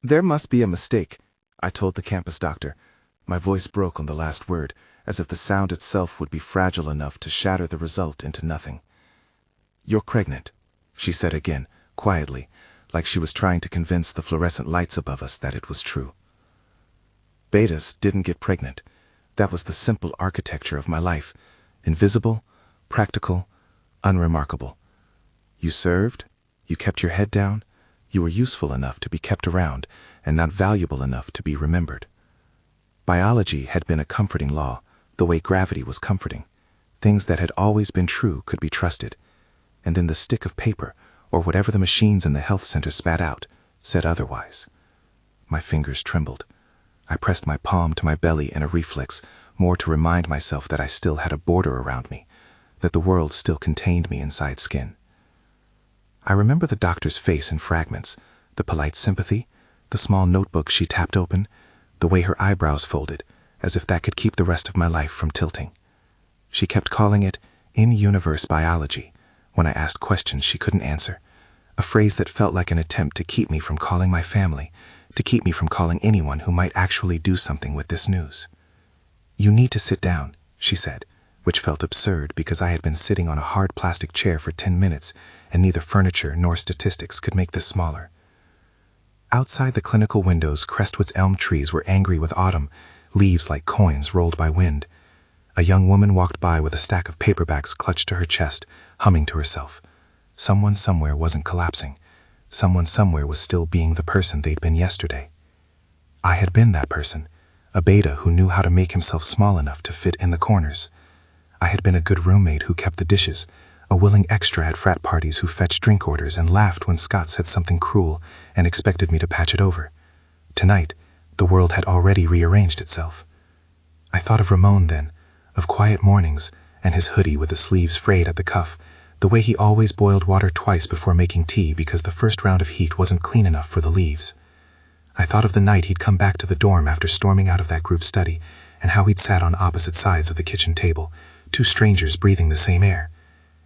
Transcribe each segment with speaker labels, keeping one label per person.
Speaker 1: There must be a mistake, I told the campus doctor. My voice broke on the last word, as if the sound itself would be fragile enough to shatter the result into nothing. You're pregnant, she said again, quietly, like she was trying to convince the fluorescent lights above us that it was true. Betas didn't get pregnant. That was the simple architecture of my life. Invisible, practical, unremarkable. You served, you kept your head down, you were useful enough to be kept around and not valuable enough to be remembered. Biology had been a comforting law, the way gravity was comforting. Things that had always been true could be trusted. And then the stick of paper, or whatever the machines in the health center spat out, said otherwise. My fingers trembled. I pressed my palm to my belly in a reflex, more to remind myself that I still had a border around me, that the world still contained me inside skin. I remember the doctor's face in fragments, the polite sympathy, the small notebook she tapped open, the way her eyebrows folded, as if that could keep the rest of my life from tilting. She kept calling it in-universe biology when I asked questions she couldn't answer, a phrase that felt like an attempt to keep me from calling my family, to keep me from calling anyone who might actually do something with this news. You need to sit down, she said, which felt absurd because I had been sitting on a hard plastic chair for 10 minutes and neither furniture nor statistics could make this smaller. Outside the clinical windows, Crestwood's elm trees were angry with autumn, leaves like coins rolled by wind. A young woman walked by with a stack of paperbacks clutched to her chest, humming to herself. Someone somewhere wasn't collapsing. Someone somewhere was still being the person they'd been yesterday. I had been that person, a beta who knew how to make himself small enough to fit in the corners. I had been a good roommate who kept the dishes, a willing extra at frat parties who fetched drink orders and laughed when Scott said something cruel and expected me to patch it over. Tonight, the world had already rearranged itself. I thought of Ramon then, of quiet mornings and his hoodie with the sleeves frayed at the cuff, the way he always boiled water twice before making tea because the first round of heat wasn't clean enough for the leaves. I thought of the night he'd come back to the dorm after storming out of that group study and how he'd sat on opposite sides of the kitchen table, two strangers breathing the same air.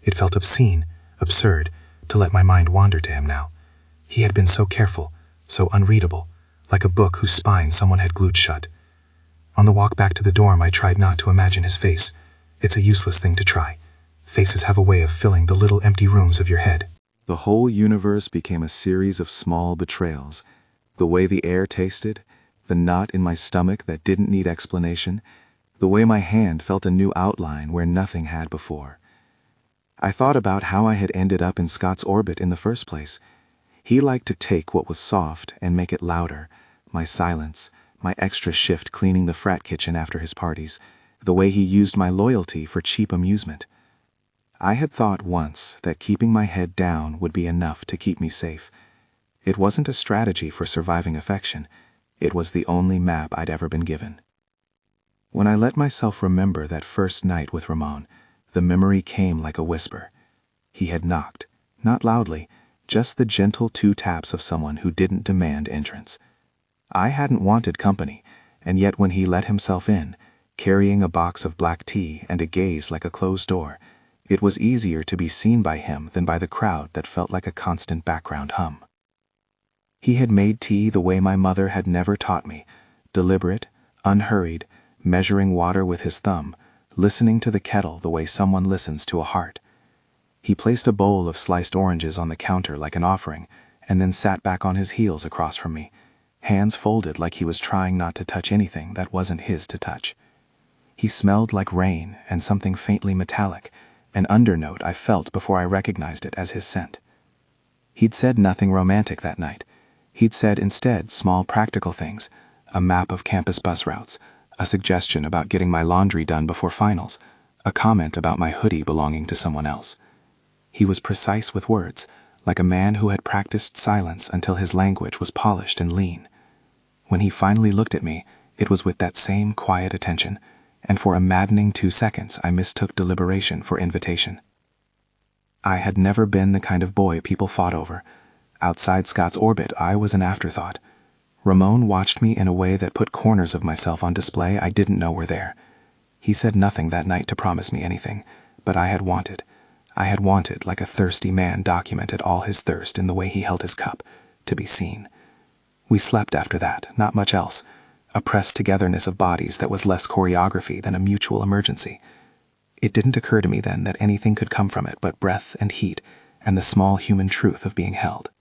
Speaker 1: It felt obscene, absurd, to let my mind wander to him now. He had been so careful, so unreadable, like a book whose spine someone had glued shut. On the walk back to the dorm, I tried not to imagine his face. It's a useless thing to try. Faces have a way of filling the little empty rooms of your head.
Speaker 2: The whole universe became a series of small betrayals. The way the air tasted, the knot in my stomach that didn't need explanation, the way my hand felt a new outline where nothing had before. I thought about how I had ended up in Scott's orbit in the first place. He liked to take what was soft and make it louder, my silence, my extra shift cleaning the frat kitchen after his parties, the way he used my loyalty for cheap amusement. I had thought once that keeping my head down would be enough to keep me safe. It wasn't a strategy for surviving affection. It was the only map I'd ever been given. When I let myself remember that first night with Ramon, the memory came like a whisper. He had knocked, not loudly, just the gentle 2 taps of someone who didn't demand entrance. I hadn't wanted company, and yet when he let himself in, carrying a box of black tea and a gaze like a closed door, it was easier to be seen by him than by the crowd that felt like a constant background hum. He had made tea the way my mother had never taught me, deliberate, unhurried, measuring water with his thumb, listening to the kettle the way someone listens to a heart. He placed a bowl of sliced oranges on the counter like an offering, and then sat back on his heels across from me, hands folded like he was trying not to touch anything that wasn't his to touch. He smelled like rain and something faintly metallic, an undernote I felt before I recognized it as his scent. He'd said nothing romantic that night. He'd said instead small practical things, a map of campus bus routes, a suggestion about getting my laundry done before finals, a comment about my hoodie belonging to someone else. He was precise with words, like a man who had practiced silence until his language was polished and lean. When he finally looked at me, it was with that same quiet attention, and for a maddening 2 seconds I mistook deliberation for invitation. I had never been the kind of boy people fought over. Outside Scott's orbit, I was an afterthought. Ramon watched me in a way that put corners of myself on display I didn't know were there. He said nothing that night to promise me anything, but I had wanted, like a thirsty man documented all his thirst in the way he held his cup, to be seen. We slept after that, not much else. A pressed togetherness of bodies that was less choreography than a mutual emergency. It didn't occur to me then that anything could come from it but breath and heat and the small human truth of being held.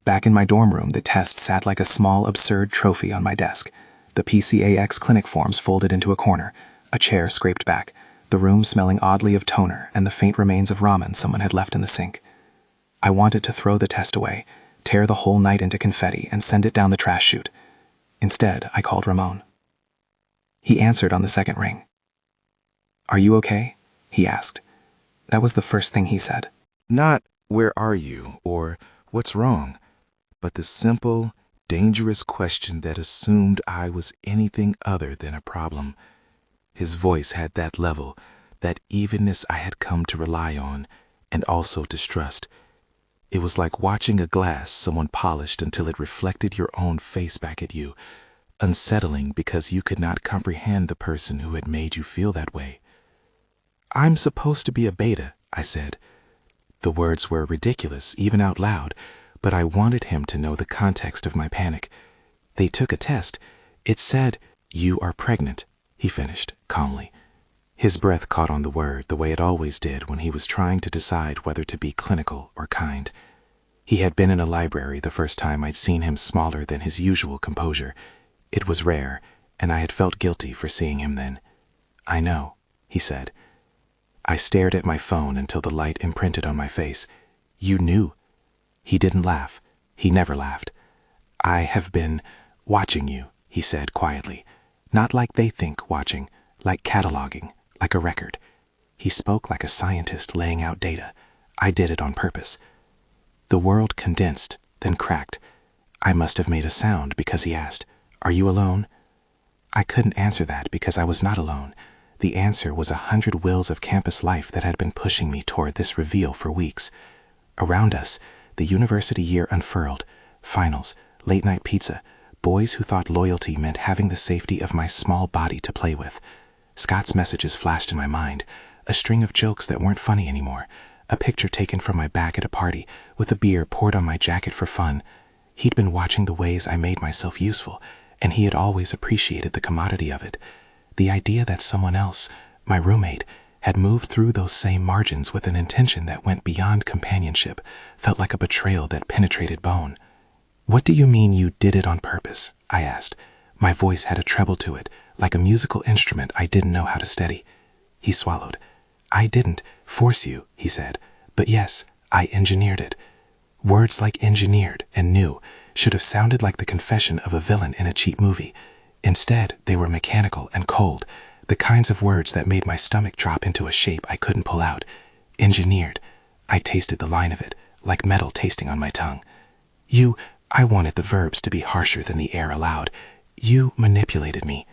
Speaker 2: Back in my dorm room, the test sat like a small, absurd trophy on my desk. The PCAX clinic forms folded into a corner, a chair scraped back, the room smelling oddly of toner and the faint remains of ramen someone had left in the sink. I wanted to throw the test away, tear the whole night into confetti, and send it down the trash chute. Instead, I called Ramon. He answered on the second ring. "Are you okay?" he asked. That was the first thing he said.
Speaker 1: Not, "Where are you?" or "What's wrong?" but the simple, dangerous question that assumed I was anything other than a problem. His voice had that level, that evenness I had come to rely on, and also distrust. It was like watching a glass someone polished until it reflected your own face back at you, unsettling because you could not comprehend the person who had made you feel that way. "I'm supposed to be a beta," I said. The words were ridiculous, even out loud, but I wanted him to know the context of my panic. "They took a test. It said, 'You are pregnant,'" he finished calmly. His breath caught on the word the way it always did when he was trying to decide whether to be clinical or kind. He had been in a library the first time I'd seen him smaller than his usual composure. It was rare, and I had felt guilty for seeing him then. "I know," he said. I stared at my phone until the light imprinted on my face. "You knew?" He didn't laugh. He never laughed. "I have been watching you," he said quietly. "Not like they think watching, like cataloging, like a record." He spoke like a scientist laying out data. I did it on purpose. The world condensed, then cracked. I must have made a sound because he asked, "Are you alone?" I couldn't answer that because I was not alone. The answer was 100 wills of campus life that had been pushing me toward this reveal for weeks. Around us, the university year unfurled, finals, late-night pizza, boys who thought loyalty meant having the safety of my small body to play with. Scott's messages flashed in my mind, a string of jokes that weren't funny anymore, a picture taken from my back at a party with a beer poured on my jacket for fun. He'd been watching the ways I made myself useful, and he had always appreciated the commodity of it. The idea that someone else, my roommate, had moved through those same margins with an intention that went beyond companionship felt like a betrayal that penetrated bone. "What do you mean you did it on purpose?" I asked. My voice had a treble to it, like a musical instrument I didn't know how to steady. He swallowed. "I didn't force you," he said, "but yes, I engineered it." Words like engineered and knew should have sounded like the confession of a villain in a cheap movie. Instead, they were mechanical and cold, the kinds of words that made my stomach drop into a shape I couldn't pull out. Engineered. I tasted the line of it, like metal tasting on my tongue. I wanted the verbs to be harsher than the air allowed. "You manipulated me."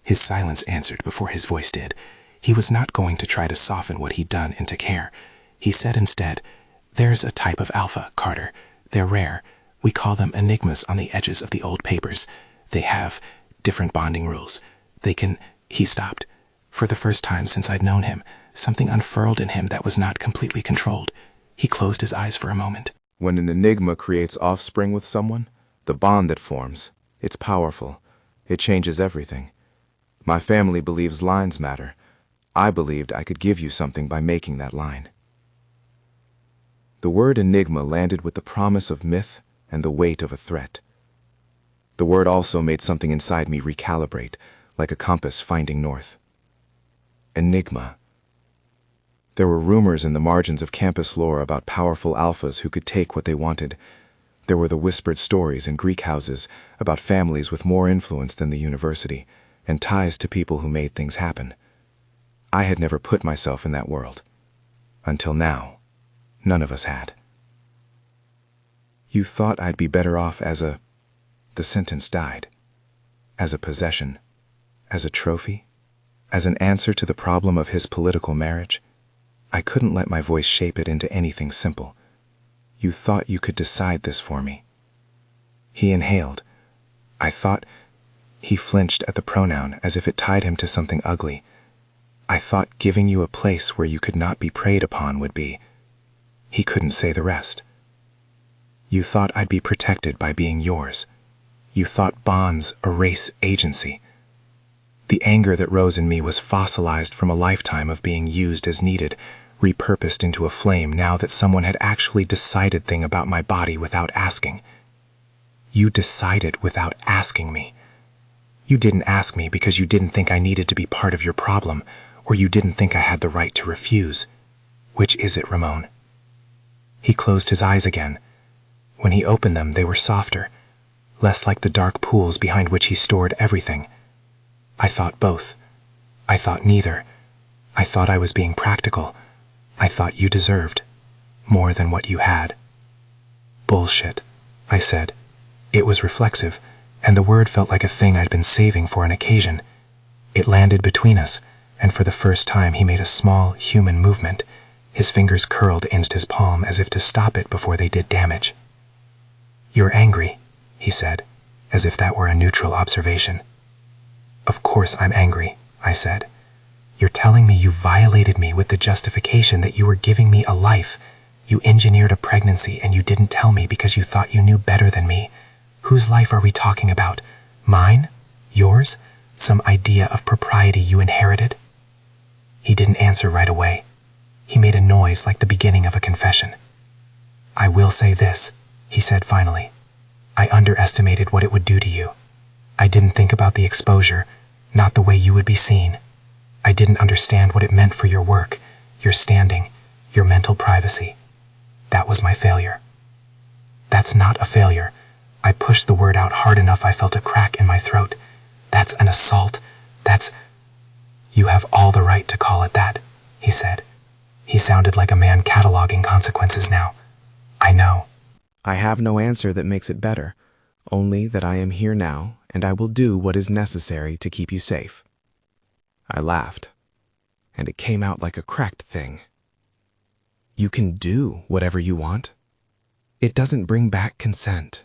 Speaker 1: His silence answered before his voice did. He was not going to try to soften what he'd done into care. He said instead, "There's a type of alpha, Carter. They're rare. We call them enigmas on the edges of the old papers. They have different bonding rules. They can—" He stopped. For the first time since I'd known him, something unfurled in him that was not completely controlled. He closed his eyes for a moment. "When an enigma creates offspring with someone, the bond that forms, it's powerful. It changes everything. My family believes lines matter. I believed I could give you something by making that line." The word enigma landed with the promise of myth and the weight of a threat. The word also made something inside me recalibrate, like a compass finding north. Enigma. There were rumors in the margins of campus lore about powerful alphas who could take what they wanted. There were the whispered stories in Greek houses about families with more influence than the university, and ties to people who made things happen. I had never put myself in that world. Until now, none of us had. "You thought I'd be better off as a—" The sentence died. "As a possession, as a trophy, as an answer to the problem of his political marriage." I couldn't let my voice shape it into anything simple. "You thought you could decide this for me." He inhaled. I thought— He flinched at the pronoun as if it tied him to something ugly. "I thought giving you a place where you could not be preyed upon would be—" He couldn't say the rest.
Speaker 2: You thought I'd be protected by being yours. You thought bonds erase agency. The anger that rose in me was fossilized from a lifetime of being used as needed, repurposed into a flame now that someone had actually decided things about my body without asking. You decided without asking me. You didn't ask me because you didn't think I needed to be part of your problem, or you didn't think I had the right to refuse. Which is it, Ramon? He closed his eyes again. When he opened them, they were softer, less like the dark pools behind which he stored everything. I thought both. I thought neither. I thought I was being practical. I thought you deserved more than what you had. Bullshit, I said. It was reflexive, and the word felt like a thing I'd been saving for an occasion. It landed between us, and for the first time he made a small, human movement. His fingers curled against his palm as if to stop it before they did damage. You're angry, he said, as if that were a neutral observation. Of course I'm angry, I said. You're telling me you violated me with the justification that you were giving me a life. You engineered a pregnancy and you didn't tell me because you thought you knew better than me. Whose life are we talking about? Mine? Yours? Some idea of propriety you inherited? He didn't answer right away. He made a noise like the beginning of a confession. I will say this, he said finally. I underestimated what it would do to you. I didn't think about the exposure, not the way you would be seen. I didn't understand what it meant for your work, your standing, your mental privacy. That was my failure. That's not a failure. I pushed the word out hard enough I felt a crack in my throat. That's an assault. That's... You have all the right to call it that, he said. He sounded like a man cataloging consequences now. I know.
Speaker 1: I have no answer that makes it better, only that I am here now, and I will do what is necessary to keep you safe. I laughed, and it came out like a cracked thing. You can do whatever you want. It doesn't bring back consent.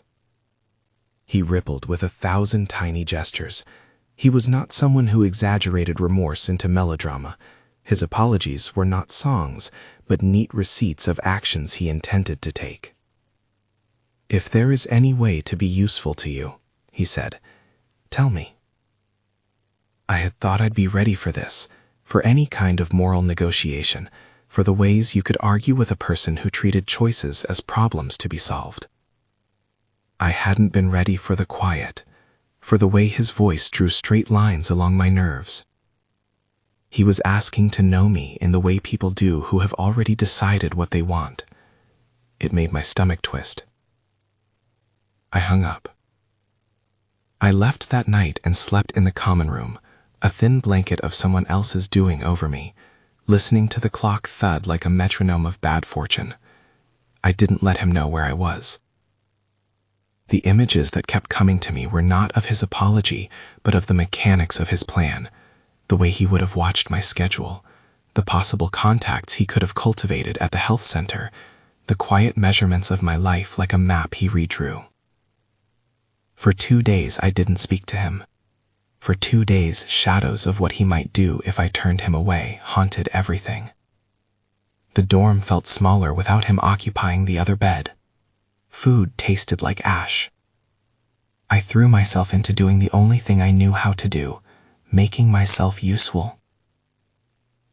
Speaker 1: He rippled with 1,000 tiny gestures. He was not someone who exaggerated remorse into melodrama. His apologies were not songs, but neat receipts of actions he intended to take. If there is any way to be useful to you, he said, tell me. I had thought I'd be ready for this, for any kind of moral negotiation, for the ways you could argue with a person who treated choices as problems to be solved. I hadn't been ready for the quiet, for the way his voice drew straight lines along my nerves. He was asking to know me in the way people do who have already decided what they want. It made my stomach twist. I hung up. I left that night and slept in the common room, a thin blanket of someone else's doing over me, listening to the clock thud like a metronome of bad fortune. I didn't let him know where I was. The images that kept coming to me were not of his apology, but of the mechanics of his plan, the way he would have watched my schedule, the possible contacts he could have cultivated at the health center, the quiet measurements of my life like a map he redrew. For 2 days I didn't speak to him. For 2 days, shadows of what he might do if I turned him away haunted everything. The dorm felt smaller without him occupying the other bed. Food tasted like ash. I threw myself into doing the only thing I knew how to do, making myself useful.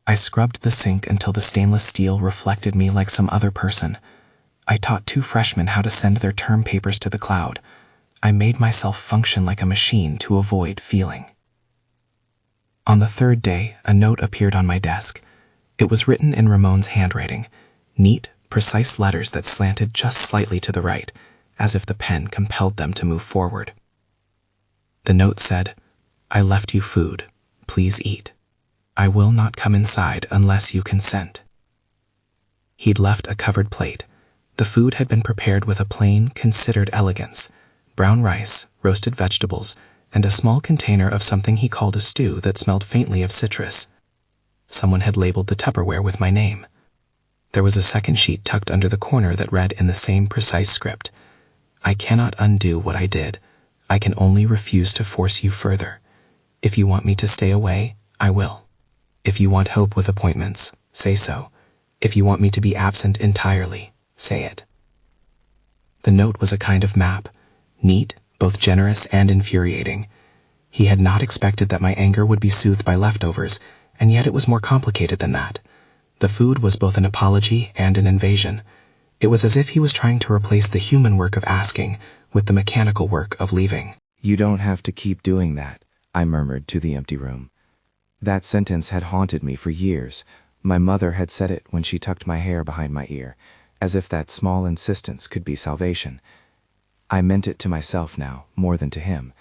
Speaker 1: I scrubbed the sink until the stainless steel reflected me like some other person. I taught 2 freshmen how to send their term papers to the cloud. I made myself function like a machine to avoid feeling. On the 3rd day, a note appeared on my desk. It was written in Ramon's handwriting, neat, precise letters that slanted just slightly to the right, as if the pen compelled them to move forward. The note said, I left you food. Please eat. I will not come inside unless you consent. He'd left a covered plate. The food had been prepared with a plain, considered elegance, brown rice, roasted vegetables, and a small container of something he called a stew that smelled faintly of citrus. Someone had labeled the Tupperware with my name. There was a second sheet tucked under the corner that read in the same precise script, I cannot undo what I did. I can only refuse to force you further. If you want me to stay away, I will. If you want help with appointments, say so. If you want me to be absent entirely, say it.
Speaker 3: The note was a kind of map, neat, both generous and infuriating. He had not expected that my anger would be soothed by leftovers, and yet it was more complicated than that. The food was both an apology and an invasion. It was as if he was trying to replace the human work of asking with the mechanical work of leaving.
Speaker 2: "You don't have to keep doing that," I murmured to the empty room. That sentence had haunted me for years. My mother had said it when she tucked my hair behind my ear, as if that small insistence could be salvation. I meant it to myself now, more than to him.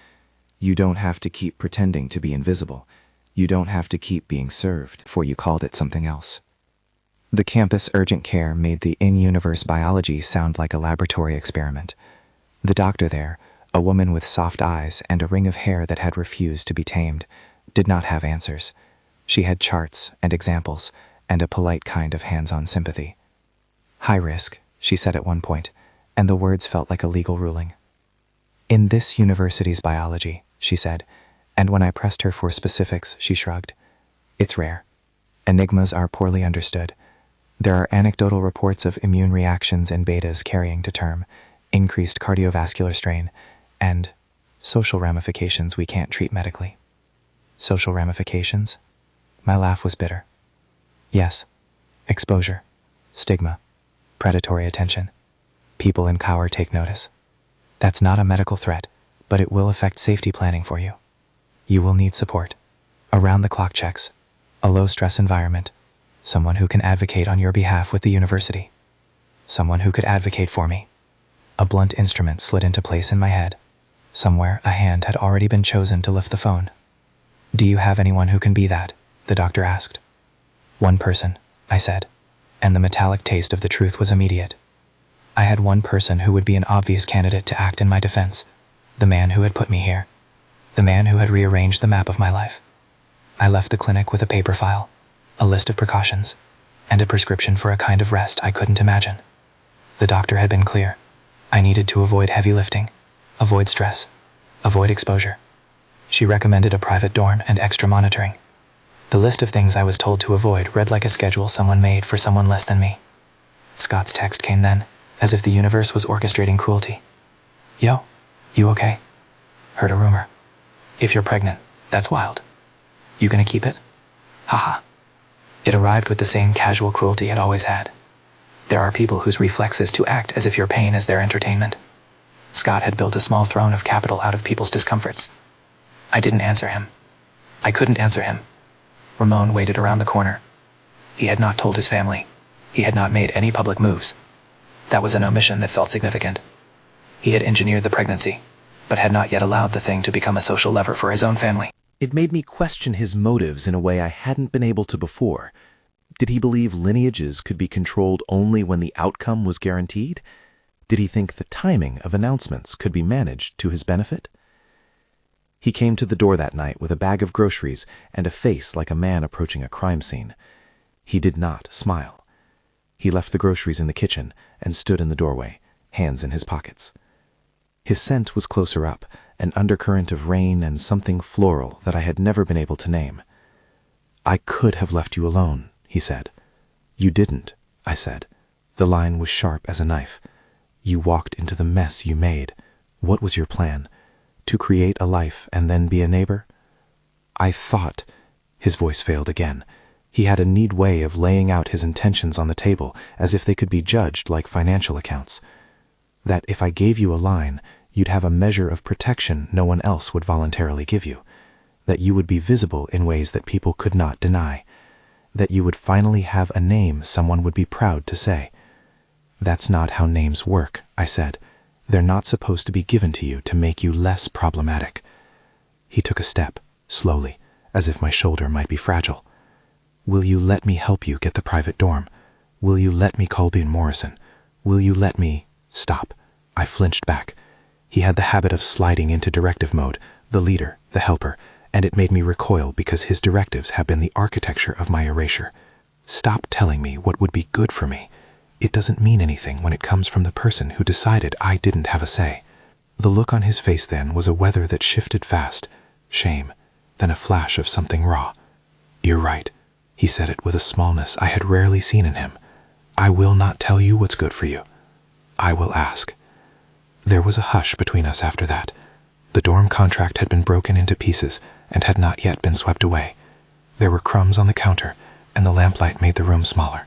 Speaker 2: You don't have to keep pretending to be invisible. You don't have to keep being served, for you called it something else. The campus urgent care made the in-universe biology sound like a laboratory experiment. The doctor there, a woman with soft eyes and a ring of hair that had refused to be tamed, did not have answers. She had charts and examples and a polite kind of hands-on sympathy. "High risk," she said at one point, and the words felt like a legal ruling. "In this university's biology," she said, and when I pressed her for specifics, she shrugged. "It's rare. Enigmas are poorly understood. There are anecdotal reports of immune reactions in betas carrying to term, increased cardiovascular strain, and social ramifications we can't treat medically." Social ramifications? My laugh was bitter. Yes. Exposure. Stigma. Predatory attention. People in power take notice. That's not a medical threat, but it will affect safety planning for you. You will need support. Around-the-clock checks. A low-stress environment. Someone who can advocate on your behalf with the university. Someone who could advocate for me. A blunt instrument slid into place in my head. Somewhere, a hand had already been chosen to lift the phone. "Do you have anyone who can be that?" the doctor asked. "One person," I said, and the metallic taste of the truth was immediate. I had one person who would be an obvious candidate to act in my defense. The man who had put me here. The man who had rearranged the map of my life. I left the clinic with a paper file, a list of precautions, and a prescription for a kind of rest I couldn't imagine. The doctor had been clear. I needed to avoid heavy lifting, avoid stress, avoid exposure. She recommended a private dorm and extra monitoring. The list of things I was told to avoid read like a schedule someone made for someone less than me. Scott's text came then, as if the universe was orchestrating cruelty. "Yo, you okay? Heard a rumor. If you're pregnant, that's wild. You gonna keep it? Haha." It arrived with the same casual cruelty it always had. There are people whose reflex is to act as if your pain is their entertainment. Scott had built a small throne of capital out of people's discomforts. I didn't answer him. I couldn't answer him. Ramon waited around the corner. He had not told his family. He had not made any public moves. That was an omission that felt significant. He had engineered the pregnancy, but had not yet allowed the thing to become a social lever for his own family.
Speaker 1: It made me question his motives in a way I hadn't been able to before. Did he believe lineages could be controlled only when the outcome was guaranteed? Did he think the timing of announcements could be managed to his benefit? He came to the door that night with a bag of groceries and a face like a man approaching a crime scene. He did not smile. He left the groceries in the kitchen and stood in the doorway, hands in his pockets. His scent was closer up, an undercurrent of rain and something floral that I had never been able to name. "I could have left you alone," he said. "You didn't," I said. The line was sharp as a knife. "You walked into the mess you made. What was your plan? To create a life and then be a neighbor?" "I thought—" His voice failed again. He had a neat way of laying out his intentions on the table as if they could be judged like financial accounts. "That if I gave you a line, you'd have a measure of protection no one else would voluntarily give you. That you would be visible in ways that people could not deny. That you would finally have a name someone would be proud to say." "That's not how names work," I said. "They're not supposed to be given to you to make you less problematic." He took a step, slowly, as if my shoulder might be fragile. "Will you let me help you get the private dorm? Will you let me call Bean Morrison? Will you let me—" Stop. I flinched back. He had the habit of sliding into directive mode, the leader, the helper, and it made me recoil because his directives have been the architecture of my erasure. "Stop telling me what would be good for me. It doesn't mean anything when it comes from the person who decided I didn't have a say." The look on his face then was a weather that shifted fast, shame, then a flash of something raw. "You're right." He said it with a smallness I had rarely seen in him. "I will not tell you what's good for you. I will ask."
Speaker 3: There was a hush between us after that. The dorm contract had been broken into pieces and had not yet been swept away. There were crumbs on the counter, and the lamplight made the room smaller.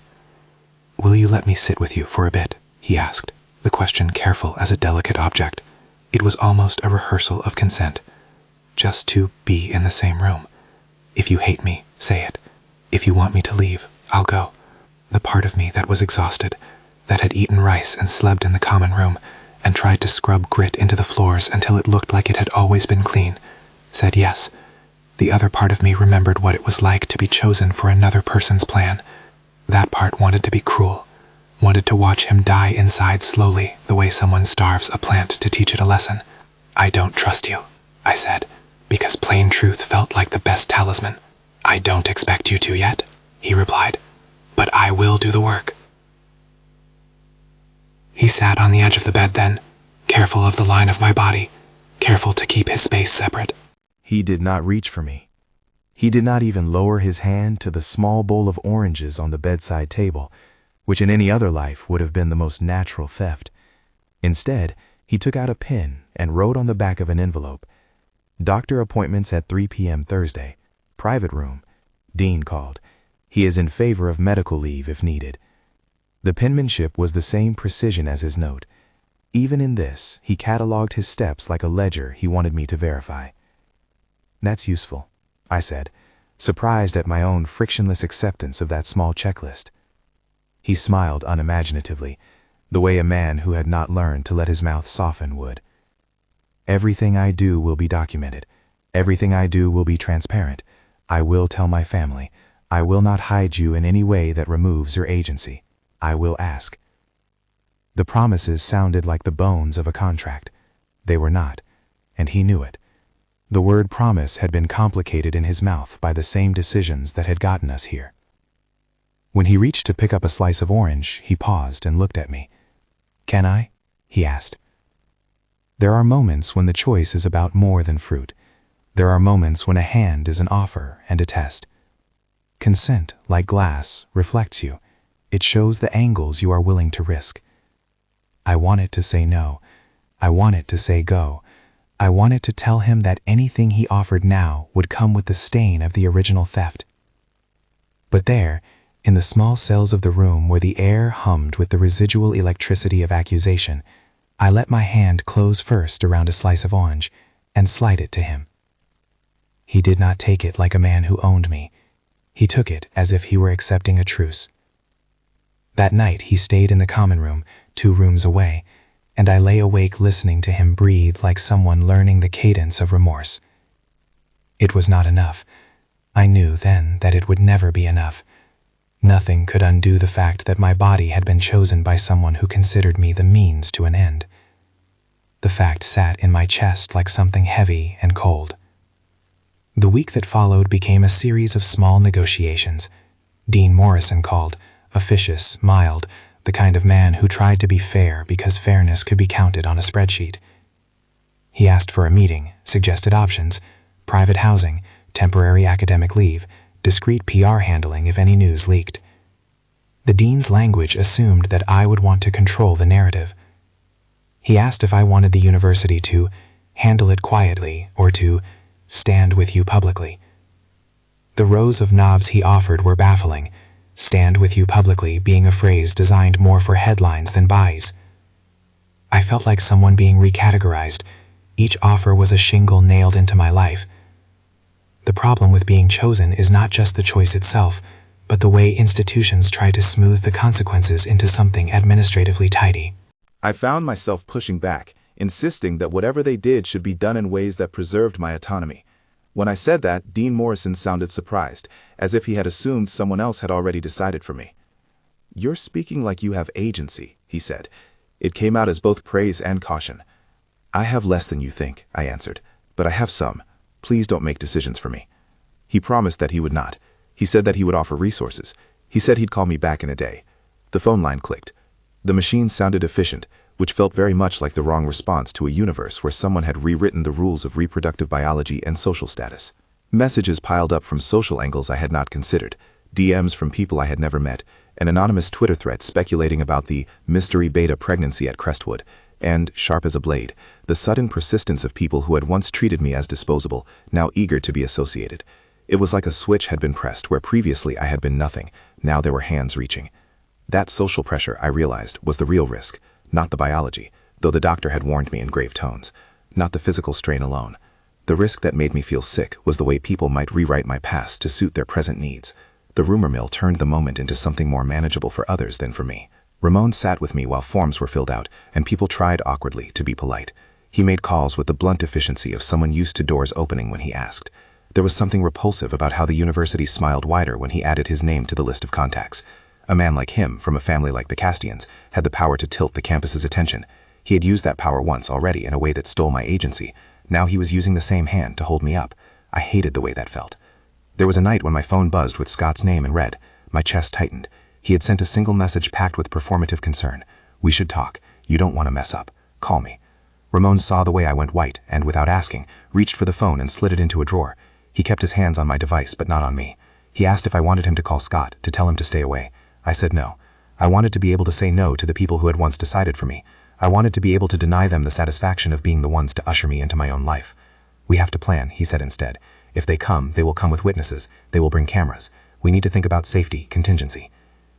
Speaker 3: "Will you let me sit with you for a bit?" he asked, the question careful as a delicate object. It was almost a rehearsal of consent. Just to be in the same room. If you hate me, say it. If you want me to leave, I'll go. The part of me that was exhausted, that had eaten rice and slept in the common room, and tried to scrub grit into the floors until it looked like it had always been clean, said yes. The other part of me remembered what it was like to be chosen for another person's plan. That part wanted to be cruel, wanted to watch him die inside slowly the way someone starves a plant to teach it a lesson. "I don't trust you," I said, because plain truth felt like the best talisman. "I don't expect you to yet," he replied, "but I will do the work." He sat on the edge of the bed then, careful of the line of my body, careful to keep his space separate.
Speaker 1: He did not reach for me. He did not even lower his hand to the small bowl of oranges on the bedside table, which in any other life would have been the most natural theft. Instead, he took out a pen and wrote on the back of an envelope, "Doctor appointments at 3 p.m. Thursday. Private room. Dean called. He is in favor of medical leave if needed." The penmanship was the same precision as his note. Even in this, he cataloged his steps like a ledger he wanted me to verify. "That's useful," I said, surprised at my own frictionless acceptance of that small checklist. He smiled unimaginatively, the way a man who had not learned to let his mouth soften would. "Everything I do will be documented. Everything I do will be transparent. I will tell my family. I will not hide you in any way that removes your agency. I will ask." The promises sounded like the bones of a contract. They were not, and he knew it. The word promise had been complicated in his mouth by the same decisions that had gotten us here. When he reached to pick up a slice of orange, he paused and looked at me. "Can I?" he asked. There are moments when the choice is about more than fruit. There are moments when a hand is an offer and a test. Consent, like glass, reflects you. It shows the angles you are willing to risk. I wanted to say no. I wanted to say go. I wanted to tell him that anything he offered now would come with the stain of the original theft. But there, in the small cells of the room where the air hummed with the residual electricity of accusation, I let my hand close first around a slice of orange and slide it to him. He did not take it like a man who owned me. He took it as if he were accepting a truce. That night he stayed in the common room, 2 rooms away, and I lay awake listening to him breathe like someone learning the cadence of remorse. It was not enough. I knew then that it would never be enough. Nothing could undo the fact that my body had been chosen by someone who considered me the means to an end. The fact sat in my chest like something heavy and cold. The week that followed became a series of small negotiations. Dean Morrison called, officious, mild, the kind of man who tried to be fair because fairness could be counted on a spreadsheet. He asked for a meeting, suggested options, private housing, temporary academic leave, discreet PR handling if any news leaked. The dean's language assumed that I would want to control the narrative. He asked if I wanted the university to handle it quietly or to stand with you publicly. The rows of knobs he offered were baffling, stand with you publicly being a phrase designed more for headlines than buys. I felt like someone being recategorized. Each offer was a shingle nailed into my life. The problem with being chosen is not just the choice itself, but the way institutions try to smooth the consequences into something administratively tidy.
Speaker 2: I found myself pushing back, insisting that whatever they did should be done in ways that preserved my autonomy. When I said that, Dean Morrison sounded surprised, as if he had assumed someone else had already decided for me. "You're speaking like you have agency," he said. It came out as both praise and caution. "I have less than you think," I answered, "but I have some. Please don't make decisions for me." He promised that he would not. He said that he would offer resources. He said he'd call me back in a day. The phone line clicked. The machine sounded efficient, which felt very much like the wrong response to a universe where someone had rewritten the rules of reproductive biology and social status. Messages piled up from social angles I had not considered, DMs from people I had never met, an anonymous Twitter thread speculating about the mystery beta pregnancy at Crestwood, and, sharp as a blade, the sudden persistence of people who had once treated me as disposable, now eager to be associated. It was like a switch had been pressed where previously I had been nothing, now there were hands reaching. That social pressure, I realized, was the real risk, not the biology, though the doctor had warned me in grave tones, not the physical strain alone. The risk that made me feel sick was the way people might rewrite my past to suit their present needs. The rumor mill turned the moment into something more manageable for others than for me. Ramon sat with me while forms were filled out, and people tried awkwardly to be polite. He made calls with the blunt efficiency of someone used to doors opening when he asked. There was something repulsive about how the university smiled wider when he added his name to the list of contacts. A man like him, from a family like the Castians, had the power to tilt the campus's attention. He had used that power once already in a way that stole my agency. Now he was using the same hand to hold me up. I hated the way that felt. There was a night when my phone buzzed with Scott's name in red. My chest tightened. He had sent a single message packed with performative concern. "We should talk. You don't want to mess up. Call me." Ramon saw the way I went white and, without asking, reached for the phone and slid it into a drawer. He kept his hands on my device, but not on me. He asked if I wanted him to call Scott, to tell him to stay away. I said no. I wanted to be able to say no to the people who had once decided for me. I wanted to be able to deny them the satisfaction of being the ones to usher me into my own life. "We have to plan," he said instead. "If they come, they will come with witnesses. They will bring cameras. We need to think about safety, contingency."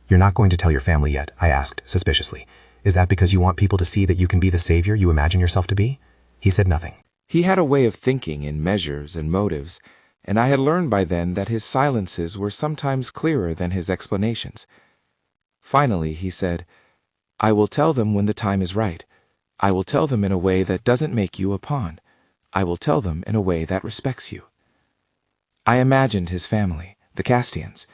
Speaker 2: "You're not going to tell your family yet?" I asked, suspiciously. "Is that because you want people to see that you can be the savior you imagine yourself to be?" He said nothing.
Speaker 4: He had a way of thinking in measures and motives, and I had learned by then that his silences were sometimes clearer than his explanations. Finally, he said, "I will tell them when the time is right. I will tell them in a way that doesn't make you a pawn. I will tell them in a way that respects you." I imagined his family, the Castians.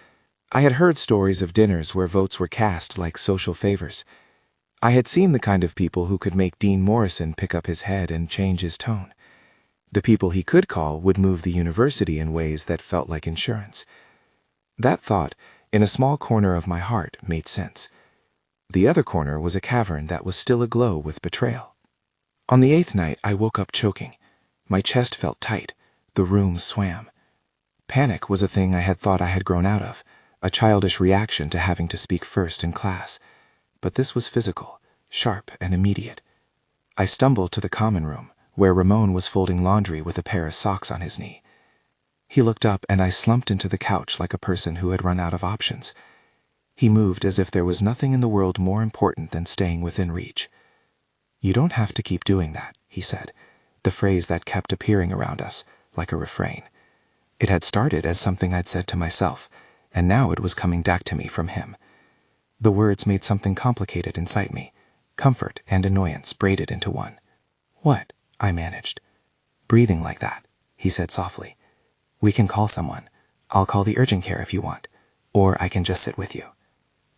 Speaker 4: I had heard stories of dinners where votes were cast like social favors. I had seen the kind of people who could make Dean Morrison pick up his head and change his tone. The people he could call would move the university in ways that felt like insurance. That thought, in a small corner of my heart, made sense. The other corner was a cavern that was still aglow with betrayal. On the 8th night, I woke up choking. My chest felt tight. The room swam. Panic was a thing I had thought I had grown out of, a childish reaction to having to speak first in class. But this was physical, sharp and immediate. I stumbled to the common room, where Ramon was folding laundry with a pair of socks on his knee. He looked up and I slumped into the couch like a person who had run out of options. He moved as if there was nothing in the world more important than staying within reach. "You don't have to keep doing that," he said, the phrase that kept appearing around us, like a refrain. It had started as something I'd said to myself, and now it was coming back to me from him. The words made something complicated inside me, comfort and annoyance braided into one. "What?" I managed. "Breathing like that," he said softly. "We can call someone. I'll call the urgent care if you want, or I can just sit with you."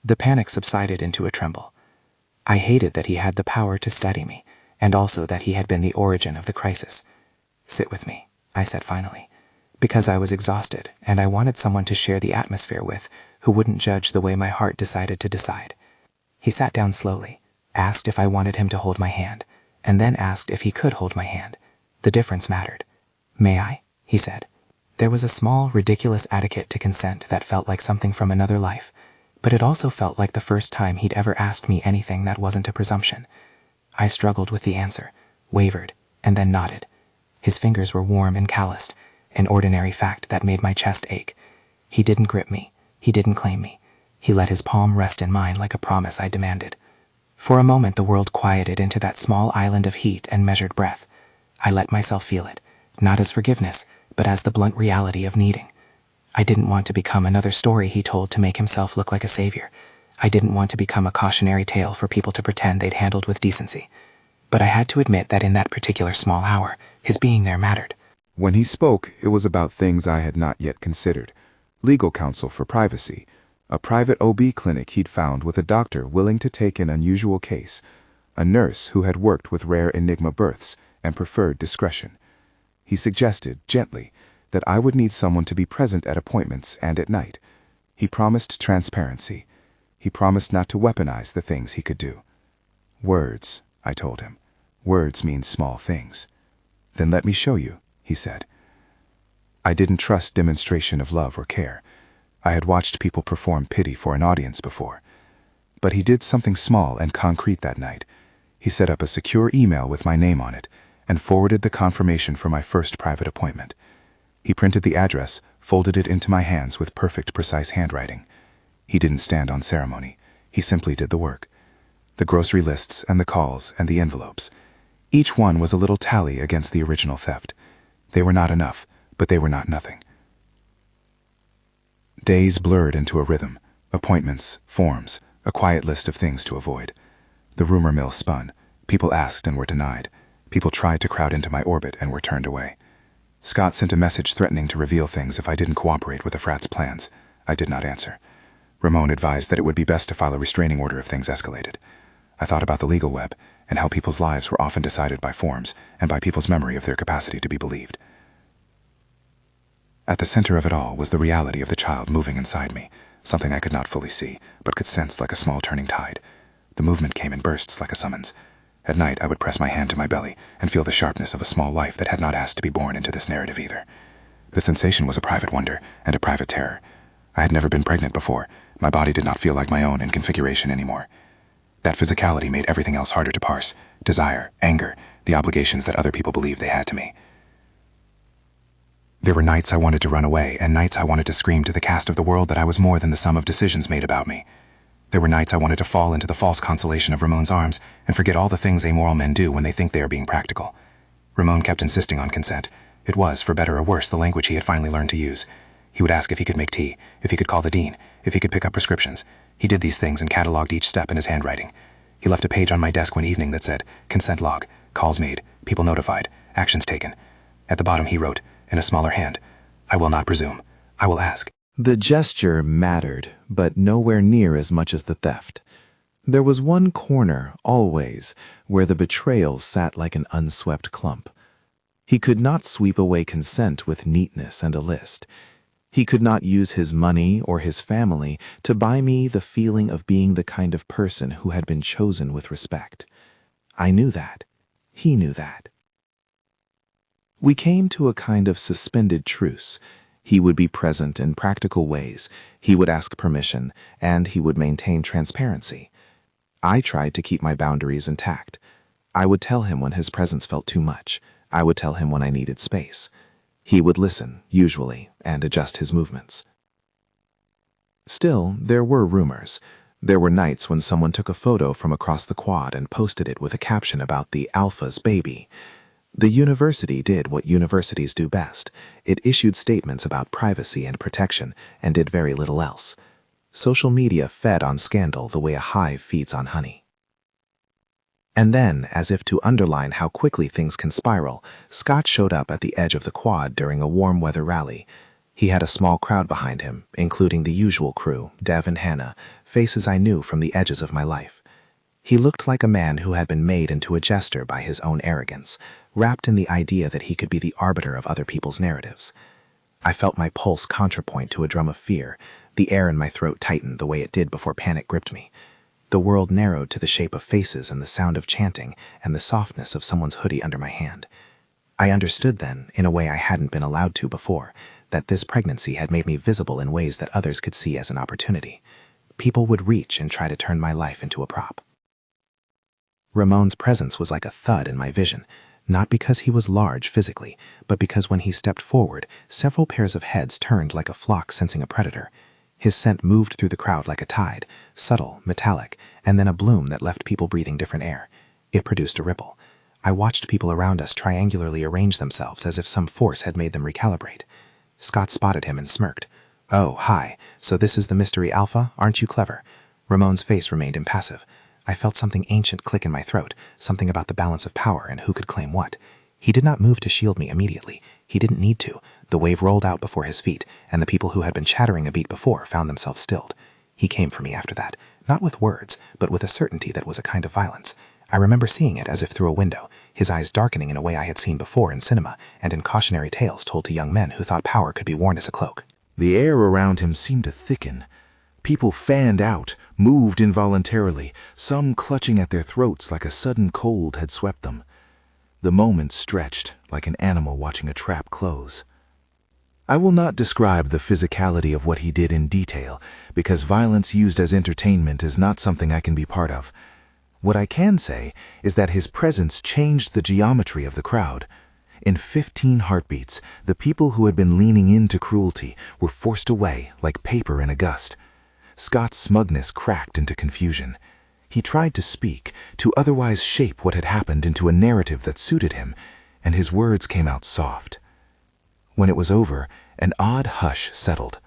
Speaker 4: The panic subsided into a tremble. I hated that he had the power to steady me, and also that he had been the origin of the crisis. "Sit with me," I said finally, because I was exhausted and I wanted someone to share the atmosphere with who wouldn't judge the way my heart decided to decide. He sat down slowly, asked if I wanted him to hold my hand, and then asked if he could hold my hand. The difference mattered. "May I?" he said. There was a small, ridiculous etiquette to consent that felt like something from another life, but it also felt like the first time he'd ever asked me anything that wasn't a presumption. I struggled with the answer, wavered, and then nodded. His fingers were warm and calloused, an ordinary fact that made my chest ache. He didn't grip me. He didn't claim me. He let his palm rest in mine like a promise I demanded. For a moment the world quieted into that small island of heat and measured breath. I let myself feel it, not as forgiveness, but as the blunt reality of needing. I didn't want to become another story he told to make himself look like a savior. I didn't want to become a cautionary tale for people to pretend they'd handled with decency. But I had to admit that in that particular small hour, his being there mattered. When he spoke, it was about things I had not yet considered. Legal counsel for privacy, a private OB clinic he'd found with a doctor willing to take an unusual case, a nurse who had worked with rare enigma births and preferred discretion. He suggested, gently, that I would need someone to be present at appointments and at night. He promised transparency. He promised not to weaponize the things he could do. "Words," I told him. "Words mean small things." "Then let me show you," he said. I didn't trust demonstration of love or care. I had watched people perform pity for an audience before. But he did something small and concrete that night.
Speaker 2: He set up a secure email with my name on it and forwarded the confirmation for my first private appointment. He printed the address, folded it into my hands with perfect, precise handwriting. He didn't stand on ceremony. He simply did the work. The grocery lists and the calls and the envelopes. Each one was a little tally against the original theft. They were not enough, but they were not nothing. Days blurred into a rhythm. Appointments, forms, a quiet list of things to avoid. The rumor mill spun. People asked and were denied. People tried to crowd into my orbit and were turned away. Scott sent a message threatening to reveal things if I didn't cooperate with the frat's plans. I did not answer. Ramon advised that it would be best to file a restraining order if things escalated. I thought about the legal web and how people's lives were often decided by forms and by people's memory of their capacity to be believed. At the center of it all was the reality of the child moving inside me, something I could not fully see, but could sense like a small turning tide. The movement came in bursts like a summons. At night, I would press my hand to my belly and feel the sharpness of a small life that had not asked to be born into this narrative either. The sensation was a private wonder and a private terror. I had never been pregnant before. My body did not feel like my own in configuration anymore. That physicality made everything else harder to parse. Desire, anger, the obligations that other people believed they had to me. There were nights I wanted to run away and nights I wanted to scream to the cast of the world that I was more than the sum of decisions made about me. There were nights I wanted to fall into the false consolation of Ramon's arms and forget all the things amoral men do when they think they are being practical. Ramon kept insisting on consent. It was, for better or worse, the language he had finally learned to use. He would ask if he could make tea, if he could call the dean, if he could pick up prescriptions. He did these things and cataloged each step in his handwriting. He left a page on my desk one evening that said, consent log, calls made, people notified, actions taken. At the bottom he wrote, in a smaller hand, I will not presume. I will ask.
Speaker 1: The gesture mattered, but nowhere near as much as the theft. There was one corner, always, where the betrayal sat like an unswept clump. He could not sweep away consent with neatness and a list. He could not use his money or his family to buy me the feeling of being the kind of person who had been chosen with respect. I knew that. He knew that. We came to a kind of suspended truce. He would be present in practical ways, he would ask permission, and he would maintain transparency. I tried to keep my boundaries intact. I would tell him when his presence felt too much. I would tell him when I needed space. He would listen, usually, and adjust his movements. Still, there were rumors. There were nights when someone took a photo from across the quad and posted it with a caption about the Alpha's baby. The university did what universities do best. It issued statements about privacy and protection and did very little else. Social media fed on scandal the way a hive feeds on honey. And then, as if to underline how quickly things can spiral, Scott showed up at the edge of the quad during a warm weather rally. He had a small crowd behind him, including the usual crew, Dev and Hannah, faces I knew from the edges of my life. He looked like a man who had been made into a jester by his own arrogance, wrapped in the idea that he could be the arbiter of other people's narratives. I felt my pulse contrapoint to a drum of fear. The air in my throat tightened the way it did before panic gripped me. The world narrowed to the shape of faces and the sound of chanting and the softness of someone's hoodie under my hand. I understood then, in a way I hadn't been allowed to before, that this pregnancy had made me visible in ways that others could see as an opportunity. People would reach and try to turn my life into a prop. Ramon's presence was like a thud in my vision, not because he was large physically, but because when he stepped forward, several pairs of heads turned like a flock sensing a predator. His scent moved through the crowd like a tide, subtle, metallic, and then a bloom that left people breathing different air. It produced a ripple. I watched people around us triangularly arrange themselves as if some force had made them recalibrate. Scott spotted him and smirked. Oh, hi, so this is the mystery Alpha, aren't you clever? Ramon's face remained impassive. I felt something ancient click in my throat, something about the balance of power and who could claim what. He did not move to shield me immediately. He didn't need to. The wave rolled out before his feet, and the people who had been chattering a beat before found themselves stilled. He came for me after that, not with words, but with a certainty that was a kind of violence. I remember seeing it as if through a window, his eyes darkening in a way I had seen before in cinema and in cautionary tales told to young men who thought power could be worn as a cloak. The air around him seemed to thicken. People fanned out, moved involuntarily, some clutching at their throats like a sudden cold had swept them. The moment stretched like an animal watching a trap close. I will not describe the physicality of what he did in detail, because violence used as entertainment is not something I can be part of. What I can say is that his presence changed the geometry of the crowd. In 15 heartbeats, the people who had been leaning into cruelty were forced away like paper in a gust. Scott's smugness cracked into confusion. He tried to speak, to otherwise shape what had happened into a narrative that suited him, and his words came out soft. When it was over, an odd hush settled.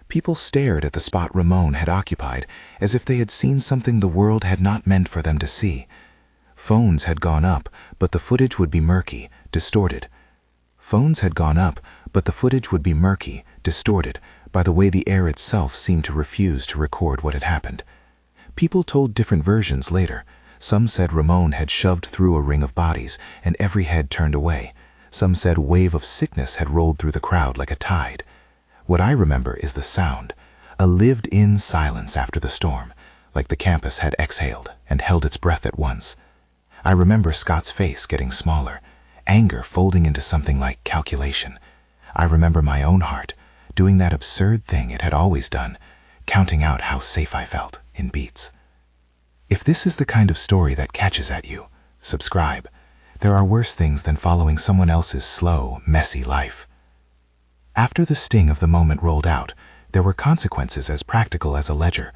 Speaker 1: People stared at the spot Ramon had occupied, as if they had seen something the world had not meant for them to see. Phones had gone up, but the footage would be murky, distorted. Phones had gone up, but the footage would be murky, distorted, by the way the air itself seemed to refuse to record what had happened. People told different versions later. Some said Ramon had shoved through a ring of bodies, and every head turned away. Some said a wave of sickness had rolled through the crowd like a tide. What I remember is the sound, a lived-in silence after the storm, like the campus had exhaled and held its breath at once. I remember Scott's face getting smaller, anger folding into something like calculation. I remember my own heart doing that absurd thing it had always done, counting out how safe I felt in beats. If this is the kind of story that catches at you, subscribe. There are worse things than following someone else's slow, messy life. After the sting of the moment rolled out, there were consequences as practical as a ledger.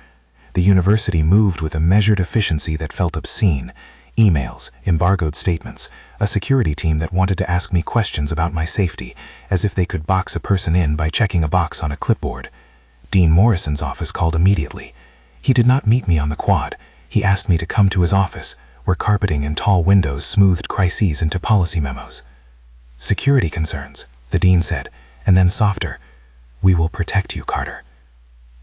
Speaker 1: The university moved with a measured efficiency that felt obscene. Emails, embargoed statements, a security team that wanted to ask me questions about my safety, as if they could box a person in by checking a box on a clipboard. Dean Morrison's office called immediately. He did not meet me on the quad. He asked me to come to his office, where carpeting and tall windows smoothed crises into policy memos. Security concerns, the dean said, and then softer, "We will protect you, Carter."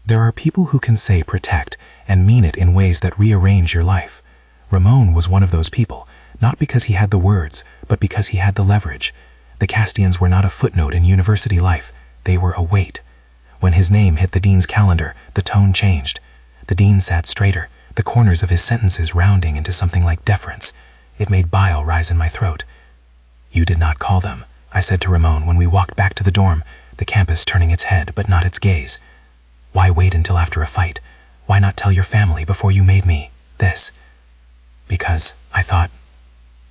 Speaker 1: There are people who can say protect and mean it in ways that rearrange your life. Ramon was one of those people, not because he had the words, but because he had the leverage. The Castians were not a footnote in university life. They were a weight. When his name hit the dean's calendar, the tone changed. The dean sat straighter, the corners of his sentences rounding into something like deference. It made bile rise in my throat. "You did not call them," I said to Ramon when we walked back to the dorm, the campus turning its head but not its gaze. "Why wait until after a fight? Why not tell your family before you made me this?" "Because I thought..."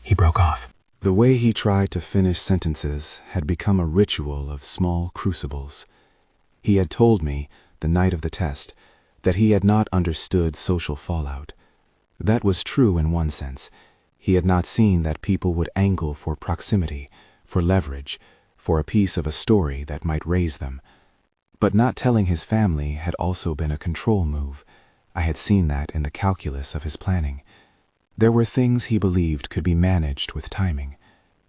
Speaker 1: He broke off.
Speaker 2: The way he tried to finish sentences had become a ritual of small crucibles. He had told me, the night of the test, that he had not understood social fallout. That was true in one sense. He had not seen that people would angle for proximity, for leverage, for a piece of a story that might raise them. But not telling his family had also been a control move. I had seen that in the calculus of his planning. There were things he believed could be managed with timing.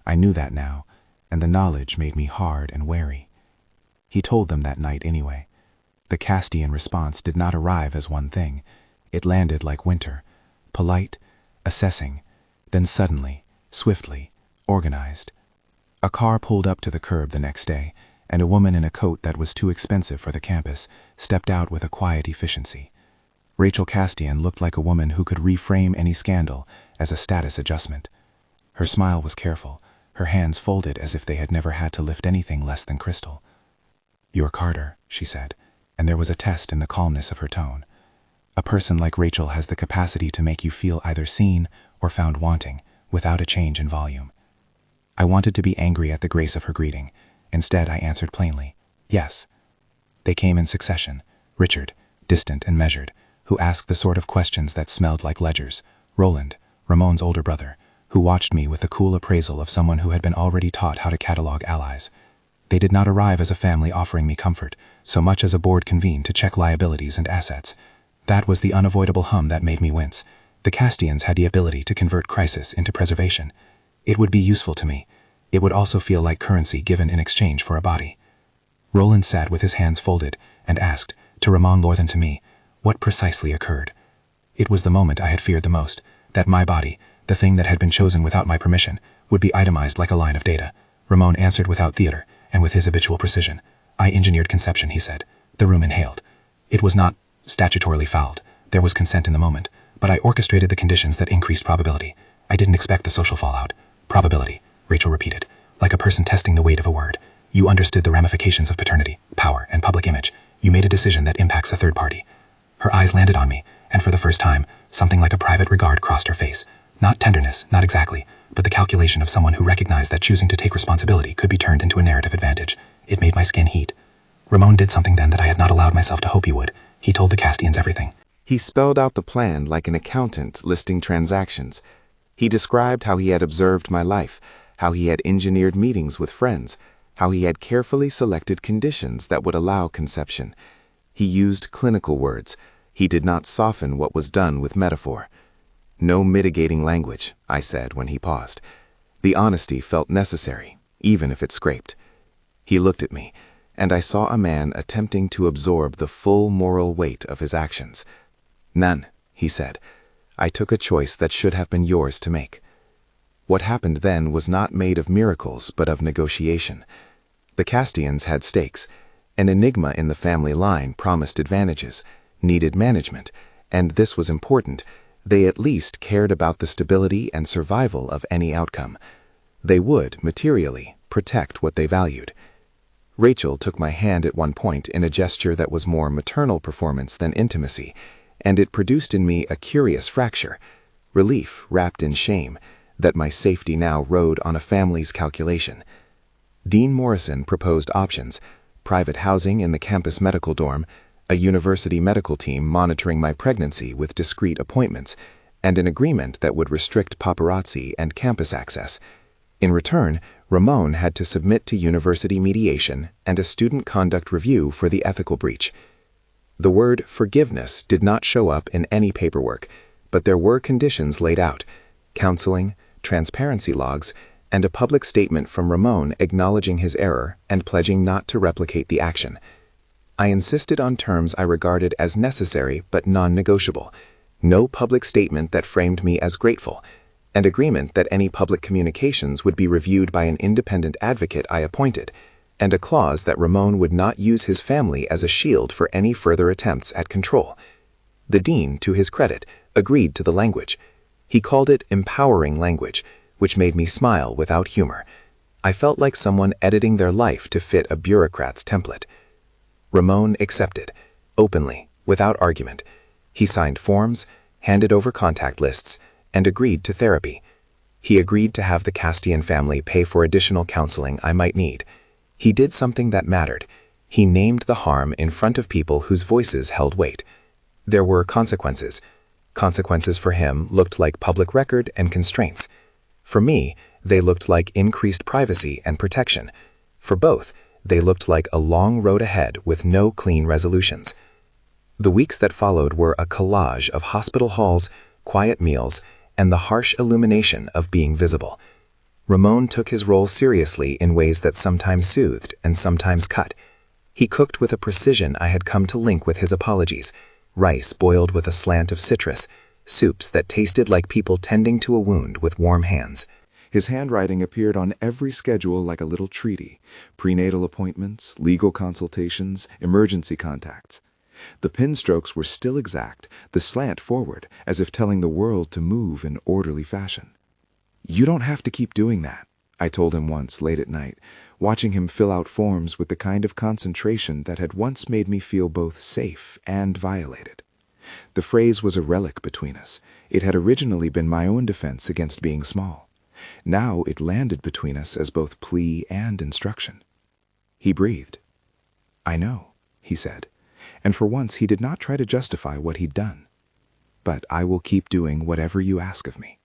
Speaker 2: I knew that now, and the knowledge made me hard and wary. He told them that night anyway. The Castian response did not arrive as one thing. It landed like winter, polite, assessing, then suddenly, swiftly, organized. A car pulled up to the curb the next day, and a woman in a coat that was too expensive for the campus stepped out with a quiet efficiency. Rachel Castian looked like a woman who could reframe any scandal as a status adjustment. Her smile was careful, her hands folded as if they had never had to lift anything less than crystal. "You're Carter," she said, and there was a test in the calmness of her tone. A person like Rachel has the capacity to make you feel either seen or found wanting, without a change in volume. I wanted to be angry at the grace of her greeting. Instead, I answered plainly, "Yes." They came in succession, Richard, distant and measured, who asked the sort of questions that smelled like ledgers, Roland, Ramon's older brother, who watched me with the cool appraisal of someone who had been already taught how to catalog allies. They did not arrive as a family offering me comfort, so much as a board convened to check liabilities and assets. That was the unavoidable hum that made me wince. The Castians had the ability to convert crisis into preservation. It would be useful to me. It would also feel like currency given in exchange for a body. Roland sat with his hands folded and asked, to Ramon more than to me, what precisely occurred. It was the moment I had feared the most, that my body, the thing that had been chosen without my permission, would be itemized like a line of data. Ramon answered without theater, and with his habitual precision. "I engineered conception," he said. The room inhaled. "It was not statutorily fouled. There was consent in the moment, but I orchestrated the conditions that increased probability. I didn't expect the social fallout." "Probability," Rachel repeated, like a person testing the weight of a word. "You understood the ramifications of paternity, power, and public image. You made a decision that impacts a third party." Her eyes landed on me, and for the first time,
Speaker 3: Something like a private regard crossed her face. Not tenderness, not exactly, but the calculation of someone who recognized that choosing to take responsibility could be turned into a narrative advantage. It made my skin heat. Ramon did something then that I had not allowed myself to hope he would. He told the Castians everything.
Speaker 4: He spelled out the plan like an accountant listing transactions. He described how he had observed my life, how he had engineered meetings with friends, how he had carefully selected conditions that would allow conception. He used clinical words. He did not soften what was done with metaphor. No mitigating language, I said when he paused. The honesty felt necessary, even if it scraped. He looked at me, and I saw a man attempting to absorb the full moral weight of his actions. None, he said. I took a choice that should have been yours to make. What happened then was not made of miracles, but of negotiation. The Castians had stakes. An enigma in the family line promised advantages, needed management, and this was important. They at least cared about the stability and survival of any outcome. They would, materially, protect what they valued. Rachel took my hand at one point in a gesture that was more maternal performance than intimacy, and it produced in me a curious fracture, relief wrapped in shame, that my safety now rode on a family's calculation. Dean Morrison proposed options: private housing in the campus medical dorm, a university medical team monitoring my pregnancy with discreet appointments, and an agreement that would restrict paparazzi and campus access. In return, Ramon had to submit to university mediation and a student conduct review for the ethical breach. The word forgiveness did not show up in any paperwork, but there were conditions laid out: counseling, transparency logs, and a public statement from Ramon acknowledging his error and pledging not to replicate the action. I insisted on terms I regarded as necessary but non-negotiable: no public statement that framed me as grateful, and agreement that any public communications would be reviewed by an independent advocate I appointed, and a clause that Ramon would not use his family as a shield for any further attempts at control. The dean, to his credit, agreed to the language. He called it empowering language, which made me smile without humor. I felt like someone editing their life to fit a bureaucrat's template. Ramon accepted, openly, without argument. He signed forms, handed over contact lists, and agreed to therapy. He agreed to have the Castian family pay for additional counseling I might need. He did something that mattered. He named the harm in front of people whose voices held weight. There were consequences. Consequences for him looked like public record and constraints. For me, they looked like increased privacy and protection. For both, they looked like a long road ahead with no clean resolutions. The weeks that followed were a collage of hospital halls, quiet meals, and the harsh illumination of being visible. Ramon took his role seriously in ways that sometimes soothed and sometimes cut. He cooked with a precision I had come to link with his apologies: rice boiled with a slant of citrus, soups that tasted like people tending to a wound with warm hands.
Speaker 2: His handwriting appeared on every schedule like a little treaty: prenatal appointments, legal consultations, emergency contacts. The pen strokes were still exact, the slant forward, as if telling the world to move in orderly fashion. "You don't have to keep doing that," I told him once late at night, watching him fill out forms with the kind of concentration that had once made me feel both safe and violated. The phrase was a relic between us. It had originally been my own defense against being small. Now it landed between us as both plea and instruction. He breathed. "I know," he said, and for once he did not try to justify what he'd done. "But I will keep doing whatever you ask of me."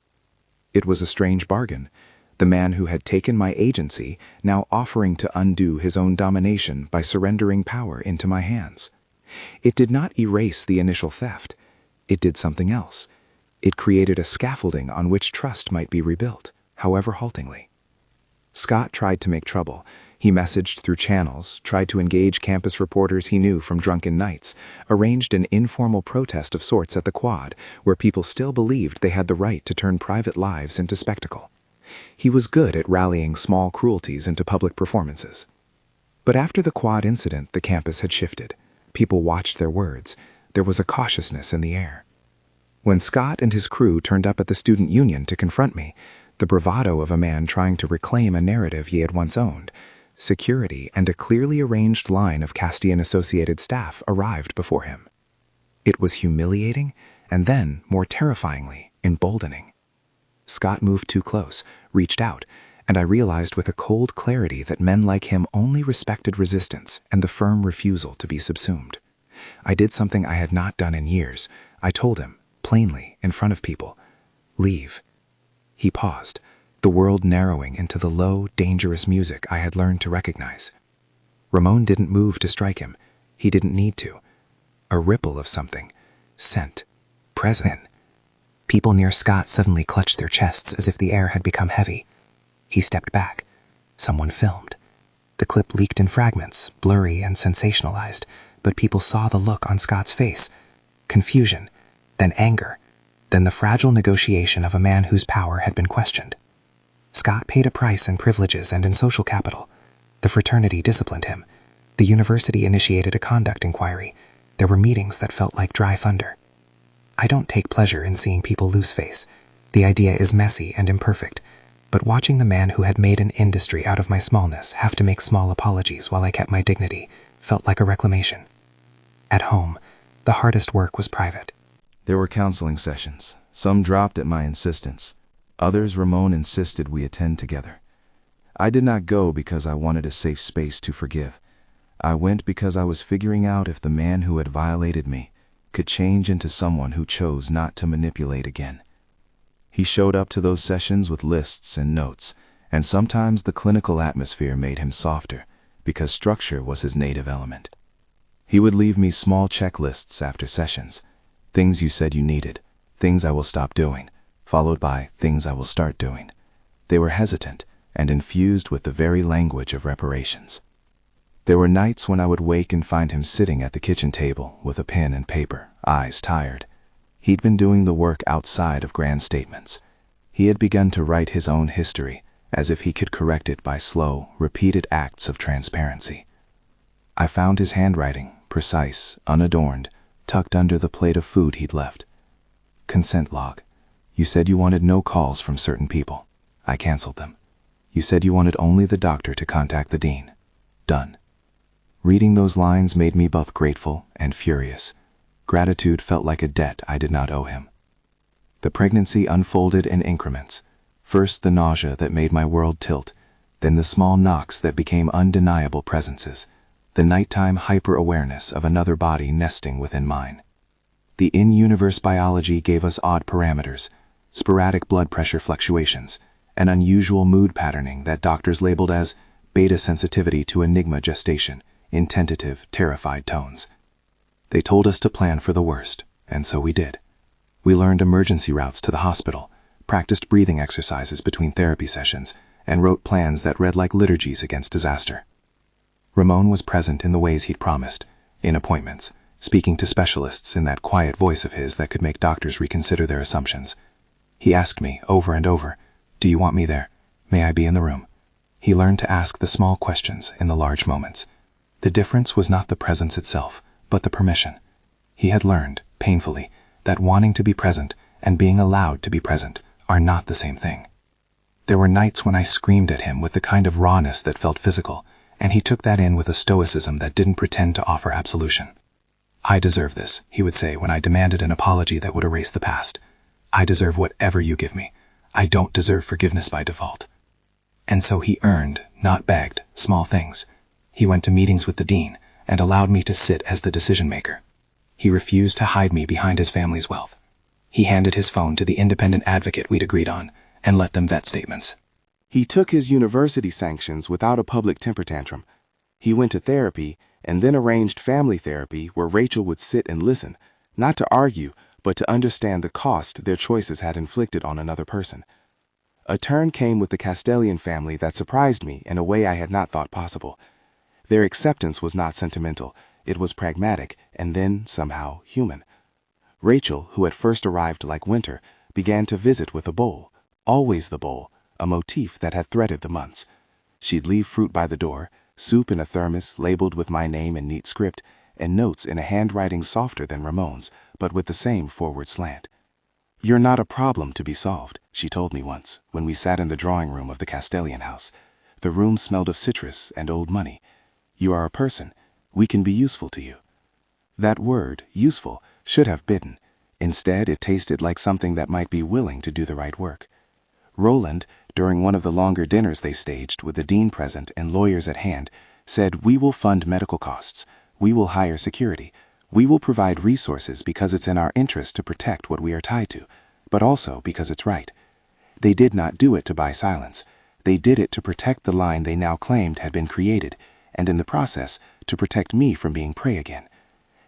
Speaker 2: It was a strange bargain, the man who had taken my agency now offering to undo his own domination by surrendering power into my hands. It did not erase the initial theft. It did something else. It created a scaffolding on which trust might be rebuilt, however haltingly. Scott tried to make trouble. He messaged through channels, tried to engage campus reporters he knew from drunken nights, arranged an informal protest of sorts at the Quad, where people still believed they had the right to turn private lives into spectacle. He was good at rallying small cruelties into public performances. But after the Quad incident, the campus had shifted. People watched their words. There was a cautiousness in the air. When Scott and his crew turned up at the student union to confront me, the bravado of a man trying to reclaim a narrative he had once owned, security and a clearly arranged line of Castian-associated staff arrived before him. It was humiliating and then, more terrifyingly, emboldening. Scott moved too close, reached out, and I realized with a cold clarity that men like him only respected resistance and the firm refusal to be subsumed. I did something I had not done in years. I told him, plainly, in front of people, "Leave." He paused, the world narrowing into the low, dangerous music I had learned to recognize. Ramon didn't move to strike him. He didn't need to. A ripple of something, scent, present. People near Scott suddenly clutched their chests as if the air had become heavy. He stepped back. Someone filmed. The clip leaked in fragments, blurry and sensationalized, but people saw the look on Scott's face. Confusion, then anger, then the fragile negotiation of a man whose power had been questioned. Scott paid a price in privileges and in social capital. The fraternity disciplined him. The university initiated a conduct inquiry. There were meetings that felt like dry thunder. I don't take pleasure in seeing people lose face. The idea is messy and imperfect, but watching the man who had made an industry out of my smallness have to make small apologies while I kept my dignity felt like a reclamation. At home, the hardest work was private.
Speaker 1: There were counseling sessions. Some dropped at my insistence. Others Ramon insisted we attend together. I did not go because I wanted a safe space to forgive. I went because I was figuring out if the man who had violated me could change into someone who chose not to manipulate again. He showed up to those sessions with lists and notes, and sometimes the clinical atmosphere made him softer because structure was his native element. He would leave me small checklists after sessions, things you said you needed, things I will stop doing, followed by things I will start doing. They were hesitant and infused with the very language of reparations. There were nights when I would wake and find him sitting at the kitchen table with a pen and paper, eyes tired. He'd been doing the work outside of grand statements. He had begun to write his own history, as if he could correct it by slow, repeated acts of transparency. I found his handwriting, precise, unadorned, tucked under the plate of food he'd left. Consent log. You said you wanted no calls from certain people. I canceled them. You said you wanted only the doctor to contact the dean. Done. Reading those lines made me both grateful and furious. Gratitude felt like a debt I did not owe him. The pregnancy unfolded in increments. First the nausea that made my world tilt, then the small knocks that became undeniable presences, the nighttime hyper-awareness of another body nesting within mine. The in-universe biology gave us odd parameters, sporadic blood pressure fluctuations, an unusual mood patterning that doctors labeled as beta sensitivity to enigma gestation, in tentative, terrified tones. They told us to plan for the worst, and so we did. We learned emergency routes to the hospital, practiced breathing exercises between therapy sessions, and wrote plans that read like liturgies against disaster. Ramon was present in the ways he'd promised, in appointments, speaking to specialists in that quiet voice of his that could make doctors reconsider their assumptions. He asked me over and over, "Do you want me there? May I be in the room?" He learned to ask the small questions in the large moments. The difference was not the presence itself, but the permission. He had learned, painfully, that wanting to be present and being allowed to be present are not the same thing. There were nights when I screamed at him with the kind of rawness that felt physical, and he took that in with a stoicism that didn't pretend to offer absolution. "I deserve this," he would say when I demanded an apology that would erase the past. "I deserve whatever you give me. I don't deserve forgiveness by default." And so he earned, not begged, small things. He went to meetings with the dean and allowed me to sit as the decision-maker. He refused to hide me behind his family's wealth. He handed his phone to the independent advocate we'd agreed on and let them vet statements.
Speaker 2: He took his university sanctions without a public temper tantrum. He went to therapy and then arranged family therapy where Rachel would sit and listen, not to argue, but to understand the cost their choices had inflicted on another person. A turn came with the Castellian family that surprised me in a way I had not thought possible. Their acceptance was not sentimental, it was pragmatic and then, somehow, human. Rachel, who had first arrived like winter, began to visit with a bowl, always the bowl, a motif that had threaded the months. She'd leave fruit by the door, soup in a thermos labeled with my name in neat script, and notes in a handwriting softer than Ramon's, but with the same forward slant. "You're not a problem to be solved," she told me once, when we sat in the drawing room of the Castellian house. The room smelled of citrus and old money. "You are a person. We can be useful to you." That word, useful, should have bitten. Instead, it tasted like something that might be willing to do the right work. Roland, during one of the longer dinners they staged with the dean present and lawyers at hand, said, "We will fund medical costs. We will hire security. We will provide resources because it's in our interest to protect what we are tied to, but also because it's right." They did not do it to buy silence. They did it to protect the line they now claimed had been created, and in the process, to protect me from being prey again.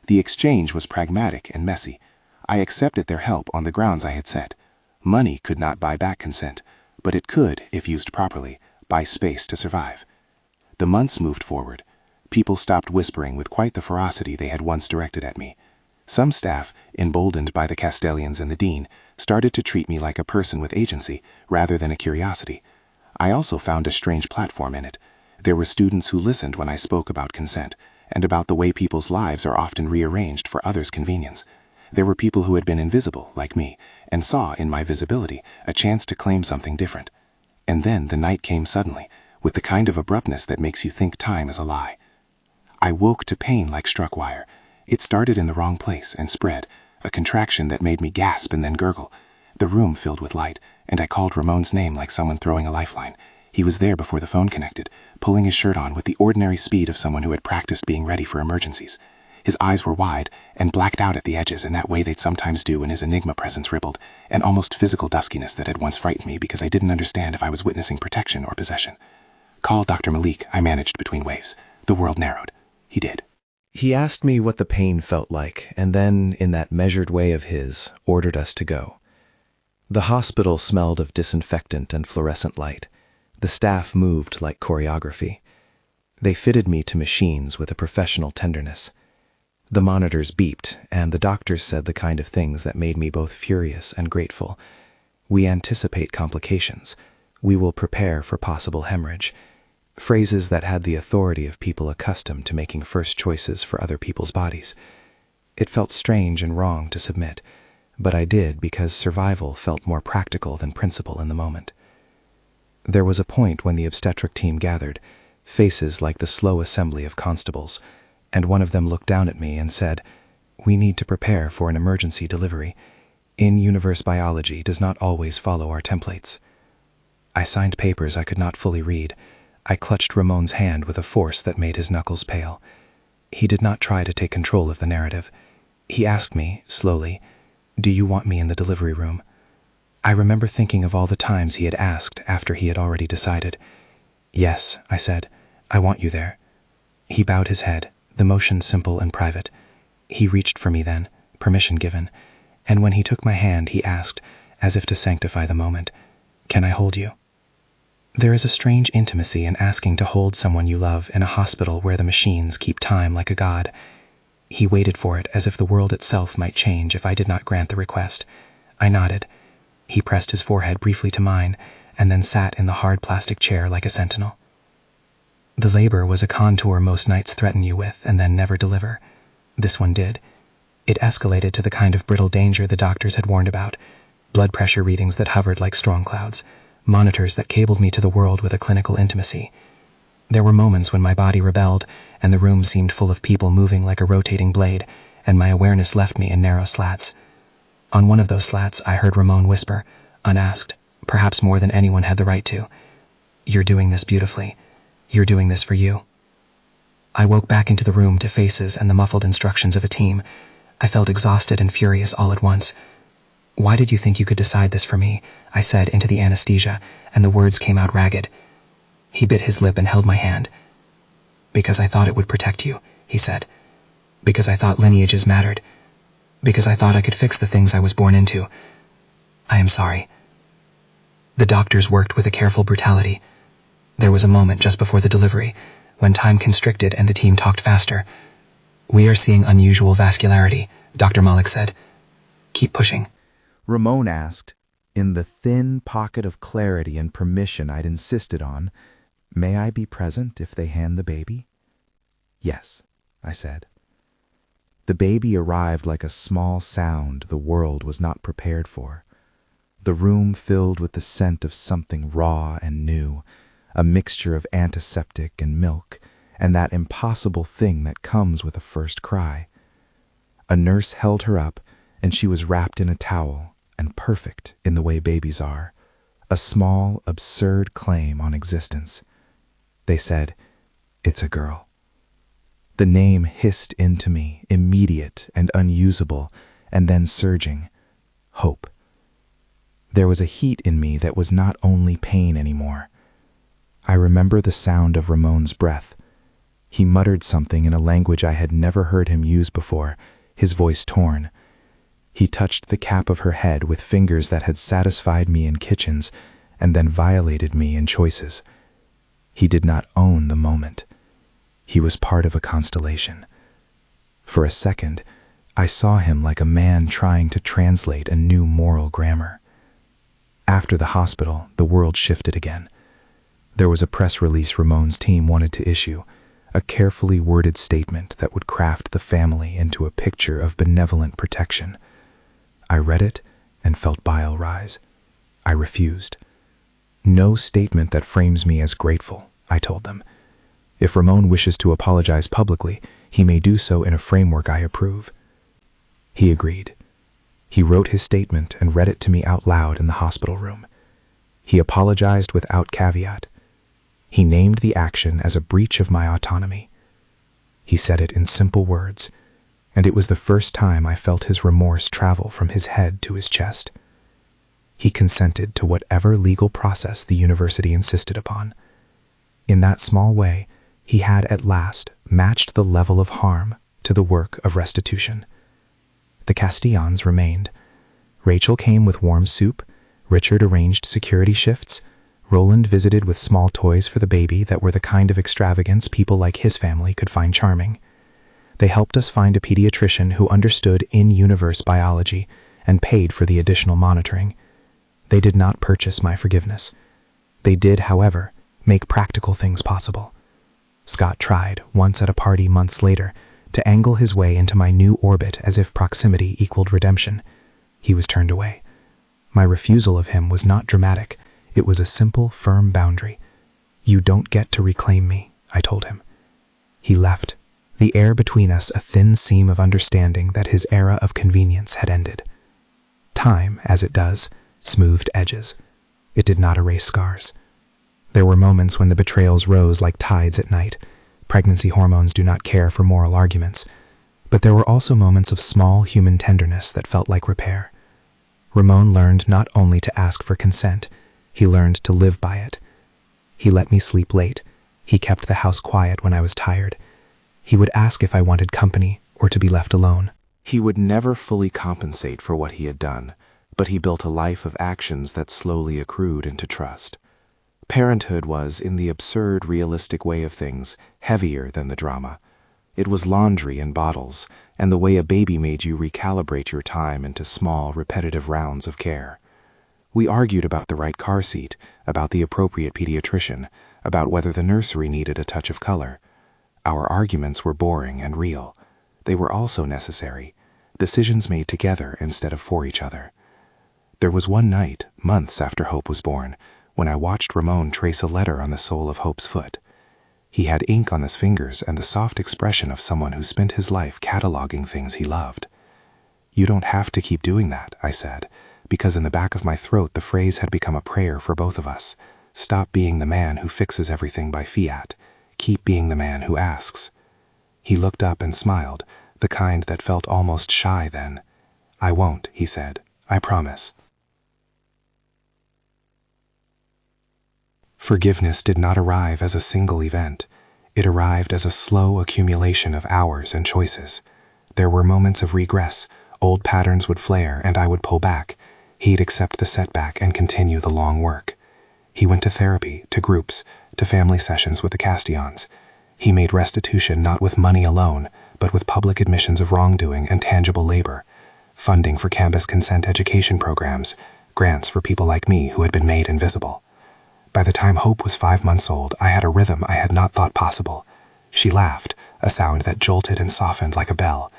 Speaker 2: The exchange was pragmatic and messy. I accepted their help on the grounds I had set. Money could not buy back consent, but it could, if used properly, buy space to survive. The months moved forward. People stopped whispering with quite the ferocity they had once directed at me. Some staff, emboldened by the Castellians and the dean, started to treat me like a person with agency, rather than a curiosity. I also found a strange platform in it. There were students who listened when I spoke about consent, and about the way people's lives are often rearranged for others' convenience. There were people who had been invisible, like me, and saw in my visibility a chance to claim something different. And then the night came suddenly, with the kind of abruptness that makes you think time is a lie. I woke to pain like struck wire. It started in the wrong place and spread, a contraction that made me gasp and then gurgle. The room filled with light, and I called Ramon's name like someone throwing a lifeline. He was there before the phone connected, pulling his shirt on with the ordinary speed of someone who had practiced being ready for emergencies. His eyes were wide and blacked out at the edges in that way they'd sometimes do when his enigma presence rippled, an almost physical duskiness that had once frightened me because I didn't understand if I was witnessing protection or possession. "Call Dr. Malik," I managed between waves. The world narrowed. He did.
Speaker 3: He asked me what the pain felt like, and then, in that measured way of his, ordered us to go. The hospital smelled of disinfectant and fluorescent light. The staff moved like choreography. They fitted me to machines with a professional tenderness. The monitors beeped, and the doctors said the kind of things that made me both furious and grateful. "We anticipate complications. We will prepare for possible hemorrhage." Phrases that had the authority of people accustomed to making first choices for other people's bodies. It felt strange and wrong to submit, but I did because survival felt more practical than principle in the moment. There was a point when the obstetric team gathered, faces like the slow assembly of constables, and one of them looked down at me and said, "We need to prepare for an emergency delivery. In-universe biology does not always follow our templates." I signed papers I could not fully read. I clutched Ramon's hand with a force that made his knuckles pale. He did not try to take control of the narrative. He asked me, slowly, "Do you want me in the delivery room?" I remember thinking of all the times he had asked after he had already decided. "Yes," I said, "I want you there." He bowed his head, the motion simple and private. He reached for me then, permission given, and when he took my hand he asked, as if to sanctify the moment, "Can I hold you?" There is a strange intimacy in asking to hold someone you love in a hospital where the machines keep time like a god. He waited for it as if the world itself might change if I did not grant the request. I nodded. He pressed his forehead briefly to mine, and then sat in the hard plastic chair like a sentinel. The labor was a contour most nights threaten you with and then never deliver. This one did. It escalated to the kind of brittle danger the doctors had warned about, blood pressure readings that hovered like storm clouds, monitors that cabled me to the world with a clinical intimacy. There were moments when my body rebelled, and the room seemed full of people moving like a rotating blade, and my awareness left me in narrow slats. On one of those slats, I heard Ramon whisper, unasked, perhaps more than anyone had the right to, "You're doing this beautifully. You're doing this for you." I woke back into the room to faces and the muffled instructions of a team. I felt exhausted and furious all at once. "Why did you think you could decide this for me?" I said into the anesthesia, and the words came out ragged. He bit his lip and held my hand. "Because I thought it would protect you," he said. "Because I thought lineages mattered. Because I thought I could fix the things I was born into. I am sorry." The doctors worked with a careful brutality. There was a moment just before the delivery, when time constricted and the team talked faster. "We are seeing unusual vascularity," Dr. Malik said. "Keep pushing."
Speaker 1: Ramon asked, in the thin pocket of clarity and permission I'd insisted on, "May I be present if they hand the baby?" "Yes," I said. The baby arrived like a small sound the world was not prepared for. The room filled with the scent of something raw and new, a mixture of antiseptic and milk, and that impossible thing that comes with a first cry. A nurse held her up,
Speaker 2: and she was wrapped in a towel and perfect in the way babies are. A small, absurd claim on existence. They said, "It's a girl." The name hissed into me, immediate and unusable, and then surging. Hope. There was a heat in me that was not only pain anymore. I remember the sound of Ramon's breath. He muttered something in a language I had never heard him use before, his voice torn. He touched the cap of her head with fingers that had satisfied me in kitchens and then violated me in choices. He did not own the moment. He was part of a constellation. For a second, I saw him like a man trying to translate a new moral grammar. After the hospital, the world shifted again. There was a press release Ramon's team wanted to issue, a carefully worded statement that would craft the family into a picture of benevolent protection. I read it and felt bile rise. I refused. No statement that frames me as grateful, I told them. If Ramon wishes to apologize publicly, he may do so in a framework I approve. He agreed. He wrote his statement and read it to me out loud in the hospital room. He apologized without caveat. He named the action as a breach of my autonomy. He said it in simple words, and it was the first time I felt his remorse travel from his head to his chest. He consented to whatever legal process the university insisted upon. In that small way, he had at last matched the level of harm to the work of restitution. The Castellans remained. Rachel came with warm soup, Richard arranged security shifts, Roland visited with small toys for the baby that were the kind of extravagance people like his family could find charming. They helped us find a pediatrician who understood in-universe biology and paid for the additional monitoring. They did not purchase my forgiveness. They did, however, make practical things possible. Scott tried, once at a party months later, to angle his way into my new orbit as if proximity equaled redemption. He was turned away. My refusal of him was not dramatic. It was a simple, firm boundary. "You don't get to reclaim me," I told him. He left, the air between us a thin seam of understanding that his era of convenience had ended. Time, as it does, smoothed edges. It did not erase scars. There were moments when the betrayals rose like tides at night. Pregnancy hormones do not care for moral arguments. But there were also moments of small human tenderness that felt like repair. Ramon learned not only to ask for consent, he learned to live by it. He let me sleep late. He kept the house quiet when I was tired. He would ask if I wanted company or to be left alone.
Speaker 1: He would never fully compensate for what he had done, but he built a life of actions that slowly accrued into trust. Parenthood was, in the absurd, realistic way of things, heavier than the drama. It was laundry in bottles, and the way a baby made you recalibrate your time into small, repetitive rounds of care. We argued about the right car seat, about the appropriate pediatrician, about whether the nursery needed a touch of color. Our arguments were boring and real. They were also necessary, decisions made together instead of for each other. There was one night, months after Hope was born, when I watched Ramon trace a letter on the sole of Hope's foot. He had ink on his fingers and the soft expression of someone who spent his life cataloging things he loved. "You don't have to keep doing that," I said, because in the back of my throat the phrase had become a prayer for both of us. Stop being the man who fixes everything by fiat. Keep being the man who asks. He looked up and smiled, the kind that felt almost shy then. "I won't," he said. "I promise." Forgiveness did not arrive as a single event. It arrived as a slow accumulation of hours and choices. There were moments of regress. Old patterns would flare and I would pull back. He'd accept the setback and continue the long work. He went to therapy, to groups, to family sessions with the Castellans. He made restitution not with money alone, but with public admissions of wrongdoing and tangible labor, funding for campus consent education programs, grants for people like me who had been made invisible. By the time Hope was 5 months old, I had a rhythm I had not thought possible. She laughed, a sound that jolted and softened like a bell.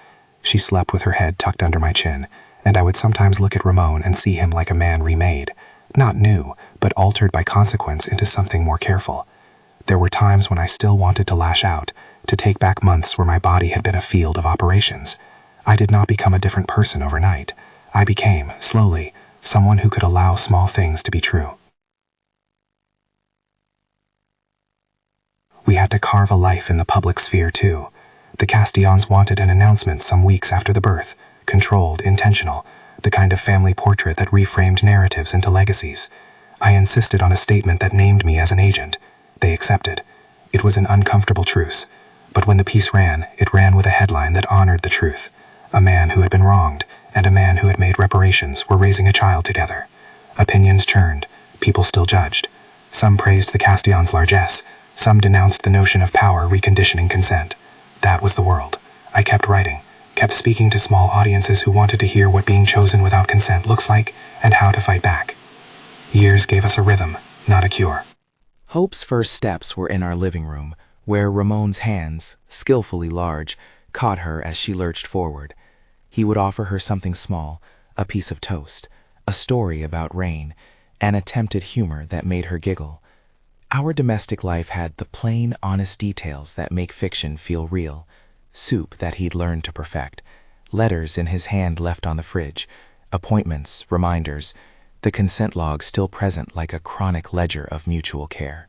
Speaker 1: She slept with her head tucked under my chin, and I would sometimes look at Ramon and see him like a man remade, not new, but altered by consequence into something more careful. There were times when I still wanted to lash out, to take back months where my body had been a field of operations.
Speaker 3: I did not become a different person overnight. I became, slowly, someone who could allow small things to be true. We had to carve a life in the public sphere too. The Castellans wanted an announcement some weeks after the birth, controlled, intentional, the kind of family portrait that reframed narratives into legacies. I insisted on a statement that named me as an agent. They accepted. It was an uncomfortable truce. But when the piece ran, it ran with a headline that honored the truth. A man who had been wronged, and a man who had made reparations were raising a child together. Opinions churned. People still judged. Some praised the Castellans' largesse. Some denounced the notion of power reconditioning consent. That was the world. I kept writing, kept speaking to small audiences who wanted to hear what being chosen without consent looks like and how to fight back. Years gave us a rhythm, not a cure.
Speaker 4: Hope's first steps were in our living room, where Ramon's hands, skillfully large, caught her as she lurched forward. He would offer her something small, a piece of toast, a story about rain, an attempted humor that made her giggle. Our domestic life had the plain, honest details that make fiction feel real. Soup that he'd learned to perfect, letters in his hand left on the fridge, appointments, reminders, the consent log still present like a chronic ledger of mutual care.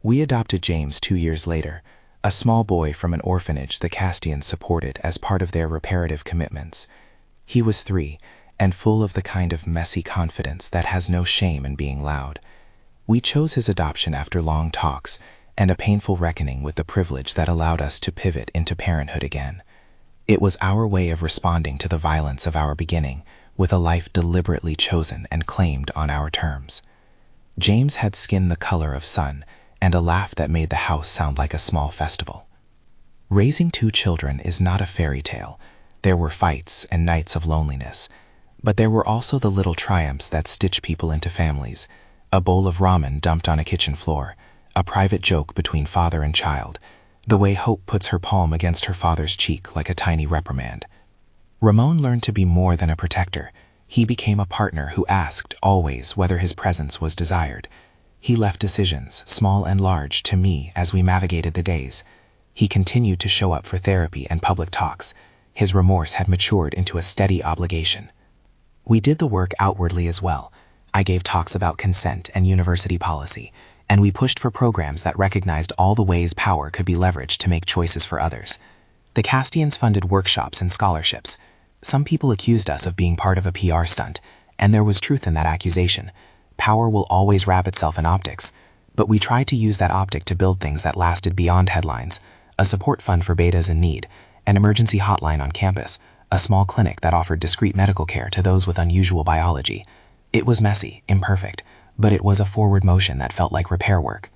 Speaker 4: We adopted James 2 years later, a small boy from an orphanage the Castellans supported as part of their reparative commitments. He was 3, and full of the kind of messy confidence that has no shame in being loud. We chose his adoption after long talks and a painful reckoning with the privilege that allowed us to pivot into parenthood again. It was our way of responding to the violence of our beginning, with a life deliberately chosen and claimed on our terms. James had skin the color of sun, and a laugh that made the house sound like a small festival. Raising 2 children is not a fairy tale. There were fights and nights of loneliness, but there were also the little triumphs that stitch people into families. A bowl of ramen dumped on a kitchen floor, a private joke between father and child, the way Hope puts her palm against her father's cheek like a tiny reprimand. Ramon learned to be more than a protector. He became a partner who asked always whether his presence was desired. He left decisions, small and large, to me as we navigated the days. He continued to show up for therapy and public talks. His remorse had matured into a steady obligation. We did the work outwardly as well. I gave talks about consent and university policy, and we pushed for programs that recognized all the ways power could be leveraged to make choices for others. The Castellans funded workshops and scholarships. Some people accused us of being part of a PR stunt, and there was truth in that accusation. Power will always wrap itself in optics, but we tried to use that optic to build things that lasted beyond headlines. A support fund for betas in need, an emergency hotline on campus, a small clinic that offered discreet medical care to those with unusual biology. It was messy, imperfect, but it was a forward motion that felt like repair work.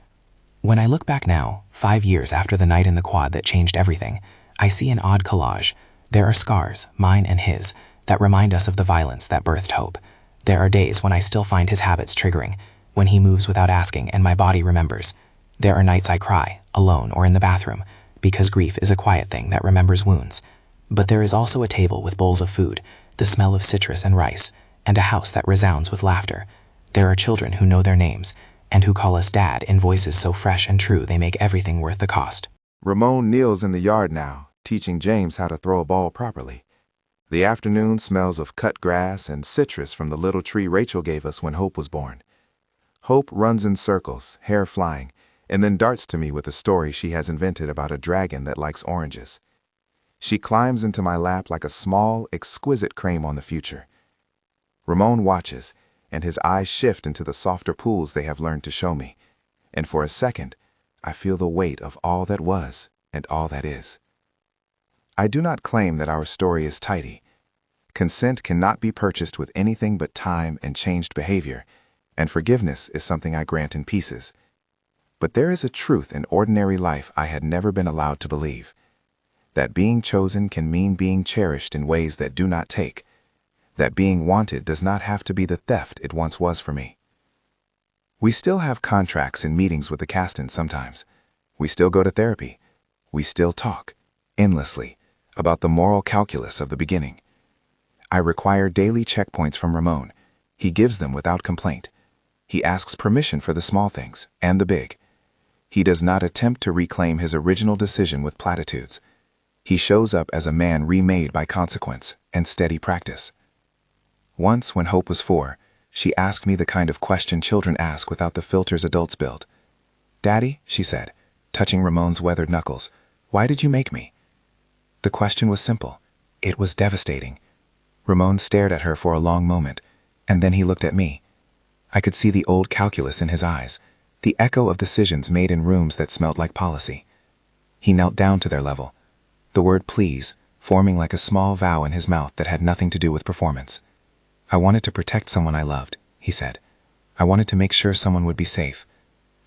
Speaker 4: When I look back now, 5 years after the night in the quad that changed everything, I see an odd collage. There are scars, mine and his, that remind us of the violence that birthed Hope. There are days when I still find his habits triggering, when he moves without asking and my body remembers. There are nights I cry, alone or in the bathroom, because grief is a quiet thing that remembers wounds. But there is also a table with bowls of food, the smell of citrus and rice, and a house that resounds with laughter. There are children who know their names, and who call us Dad in voices so fresh and true they make everything worth the cost.
Speaker 1: Ramon kneels in the yard now, teaching James how to throw a ball properly. The afternoon smells of cut grass and citrus from the little tree Rachel gave us when Hope was born. Hope runs in circles, hair flying, and then darts to me with a story she has invented about a dragon that likes oranges. She climbs into my lap like a small, exquisite crane on the future. Ramon watches, and his eyes shift into the softer pools they have learned to show me, and for a second, I feel the weight of all that was and all that is. I do not claim that our story is tidy. Consent cannot be purchased with anything but time and changed behavior, and forgiveness is something I grant in pieces. But there is a truth in ordinary life I had never been allowed to believe. That being chosen can mean being cherished in ways that do not take. That being wanted does not have to be the theft it once was for me. We still have contracts and meetings with the Castellans sometimes. We still go to therapy. We still talk, endlessly, about the moral calculus of the beginning. I require daily checkpoints from Ramon. He gives them without complaint. He asks permission for the small things and the big. He does not attempt to reclaim his original decision with platitudes.
Speaker 2: He shows up as a man remade by consequence and steady practice. Once, when Hope was 4, she asked me the kind of question children ask without the filters adults build. "Daddy," she said, touching Ramon's weathered knuckles, "why did you make me?" The question was simple. It was devastating. Ramon stared at her for a long moment, and then he looked at me. I could see the old calculus in his eyes, the echo of decisions made in rooms that smelled like policy. He knelt down to their level, the word please forming like a small vow in his mouth that had nothing to do with performance. "I wanted to protect someone I loved," he said. "I wanted to make sure someone would be safe.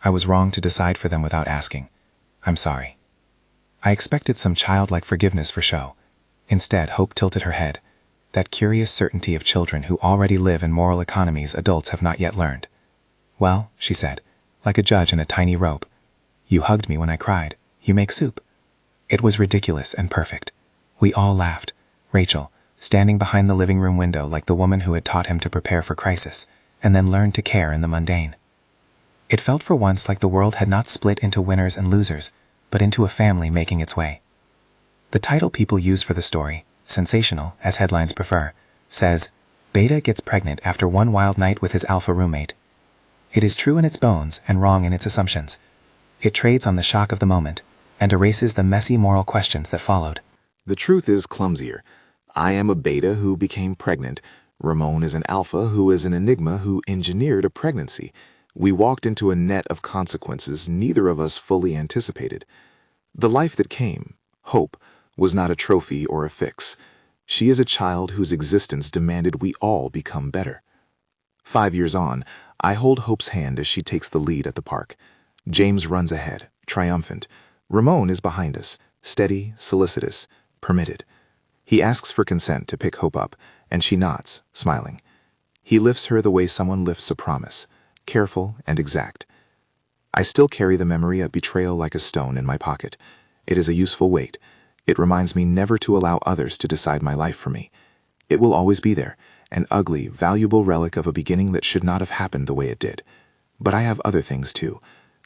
Speaker 2: I was wrong to decide for them without asking. I'm sorry." I expected some childlike forgiveness for show. Instead, Hope tilted her head, that curious certainty of children who already live in moral economies adults have not yet learned. "Well," she said, like a judge in a tiny robe, "you hugged me when I cried. You make soup." It was ridiculous and perfect. We all laughed. Rachel, standing behind the living room window like the woman who had taught him to prepare for crisis, and then learned to care in the mundane. It felt for once like the world had not split into winners and losers, but into a family making its way. The title people use for the story, sensational, as headlines prefer, says, "Beta gets pregnant after one wild night with his alpha roommate." It is true in its bones and wrong in its assumptions. It trades on the shock of the moment and erases the messy moral questions that followed. The truth is clumsier. I am a beta who became pregnant. Ramon is an alpha who is an enigma who engineered a pregnancy. We walked into a net of consequences neither of us fully anticipated. The life that came, Hope, was not a trophy or a fix. She is a child whose existence demanded we all become better. 5 years on, I hold Hope's hand as she takes the lead at the park. James runs ahead, triumphant. Ramon is behind us, steady, solicitous, permitted. He asks for consent to pick Hope up, and she nods, smiling. He lifts her the way someone lifts a promise, careful and exact. I still carry the memory of betrayal like a stone in my pocket. It is a useful weight. It reminds me never to allow others to decide my life for me. It will always be there, an ugly, valuable relic of a beginning that should not have happened the way it did. But I have other things too.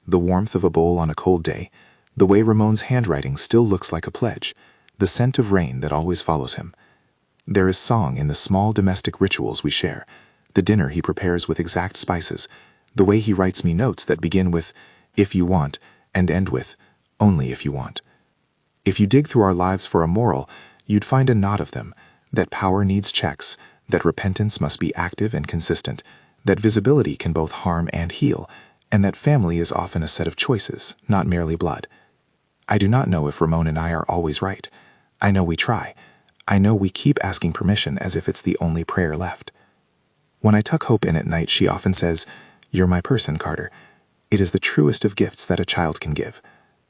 Speaker 2: The warmth of a bowl on a cold day, the way Ramon's handwriting still looks like a pledge, the scent of rain that always follows him. There is song in the small domestic rituals we share, the dinner he prepares with exact spices, the way he writes me notes that begin with, "if you want," and end with, "only if you want." If you dig through our lives for a moral, you'd find a knot of them, that power needs checks, that repentance must be active and consistent, that visibility can both harm and heal, and that family is often a set of choices, not merely blood. I do not know if Ramon and I are always right. I know we try. I know we keep asking permission as if it's the only prayer left. When I tuck Hope in at night, she often says, "You're my person, Carter." It is the truest of gifts that a child can give.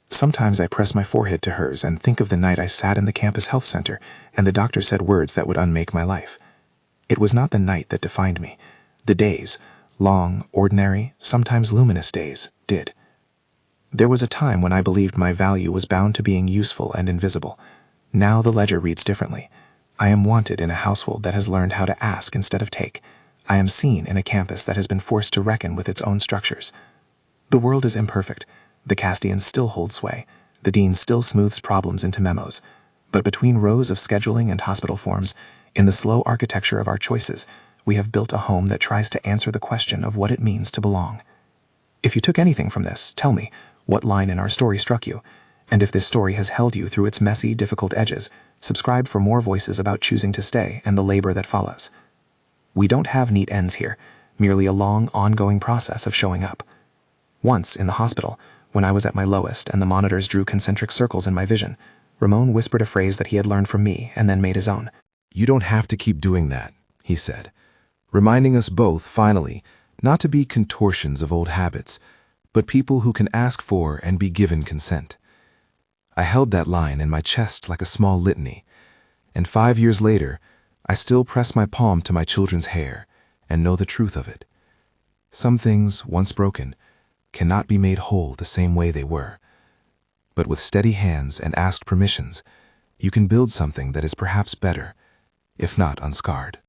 Speaker 2: Sometimes I press my forehead to hers and think of the night I sat in the campus health center and the doctor said words that would unmake my life. It was not the night that defined me. The days, long, ordinary, sometimes luminous days, did. There was a time when I believed my value was bound to being useful and invisible. Now the ledger reads differently. I am wanted in a household that has learned how to ask instead of take. I am seen in a campus that has been forced to reckon with its own structures. The world is imperfect. The Castians still hold sway. The dean still smooths problems into memos. But between rows of scheduling and hospital forms, in the slow architecture of our choices, we have built a home that tries to answer the question of what it means to belong. If you took anything from this, tell me what line in our story struck you, and if this story has held you through its messy, difficult edges, subscribe for more voices about choosing to stay and the labor that follows. We don't have neat ends here, merely a long, ongoing process of showing up. Once, in the hospital, when I was at my lowest and the monitors drew concentric circles in my vision, Ramon whispered a phrase that he had learned from me and then made his own.
Speaker 1: "You don't have to keep doing that," he said, reminding us both, finally, not to be contortions of old habits, but people who can ask for and be given consent. I held that line in my chest like a small litany, and 5 years later, I still press my palm to my children's hair and know the truth of it. Some things, once broken, cannot be made whole the same way they were. But with steady hands and asked permissions, you can build something that is perhaps better, if not unscarred.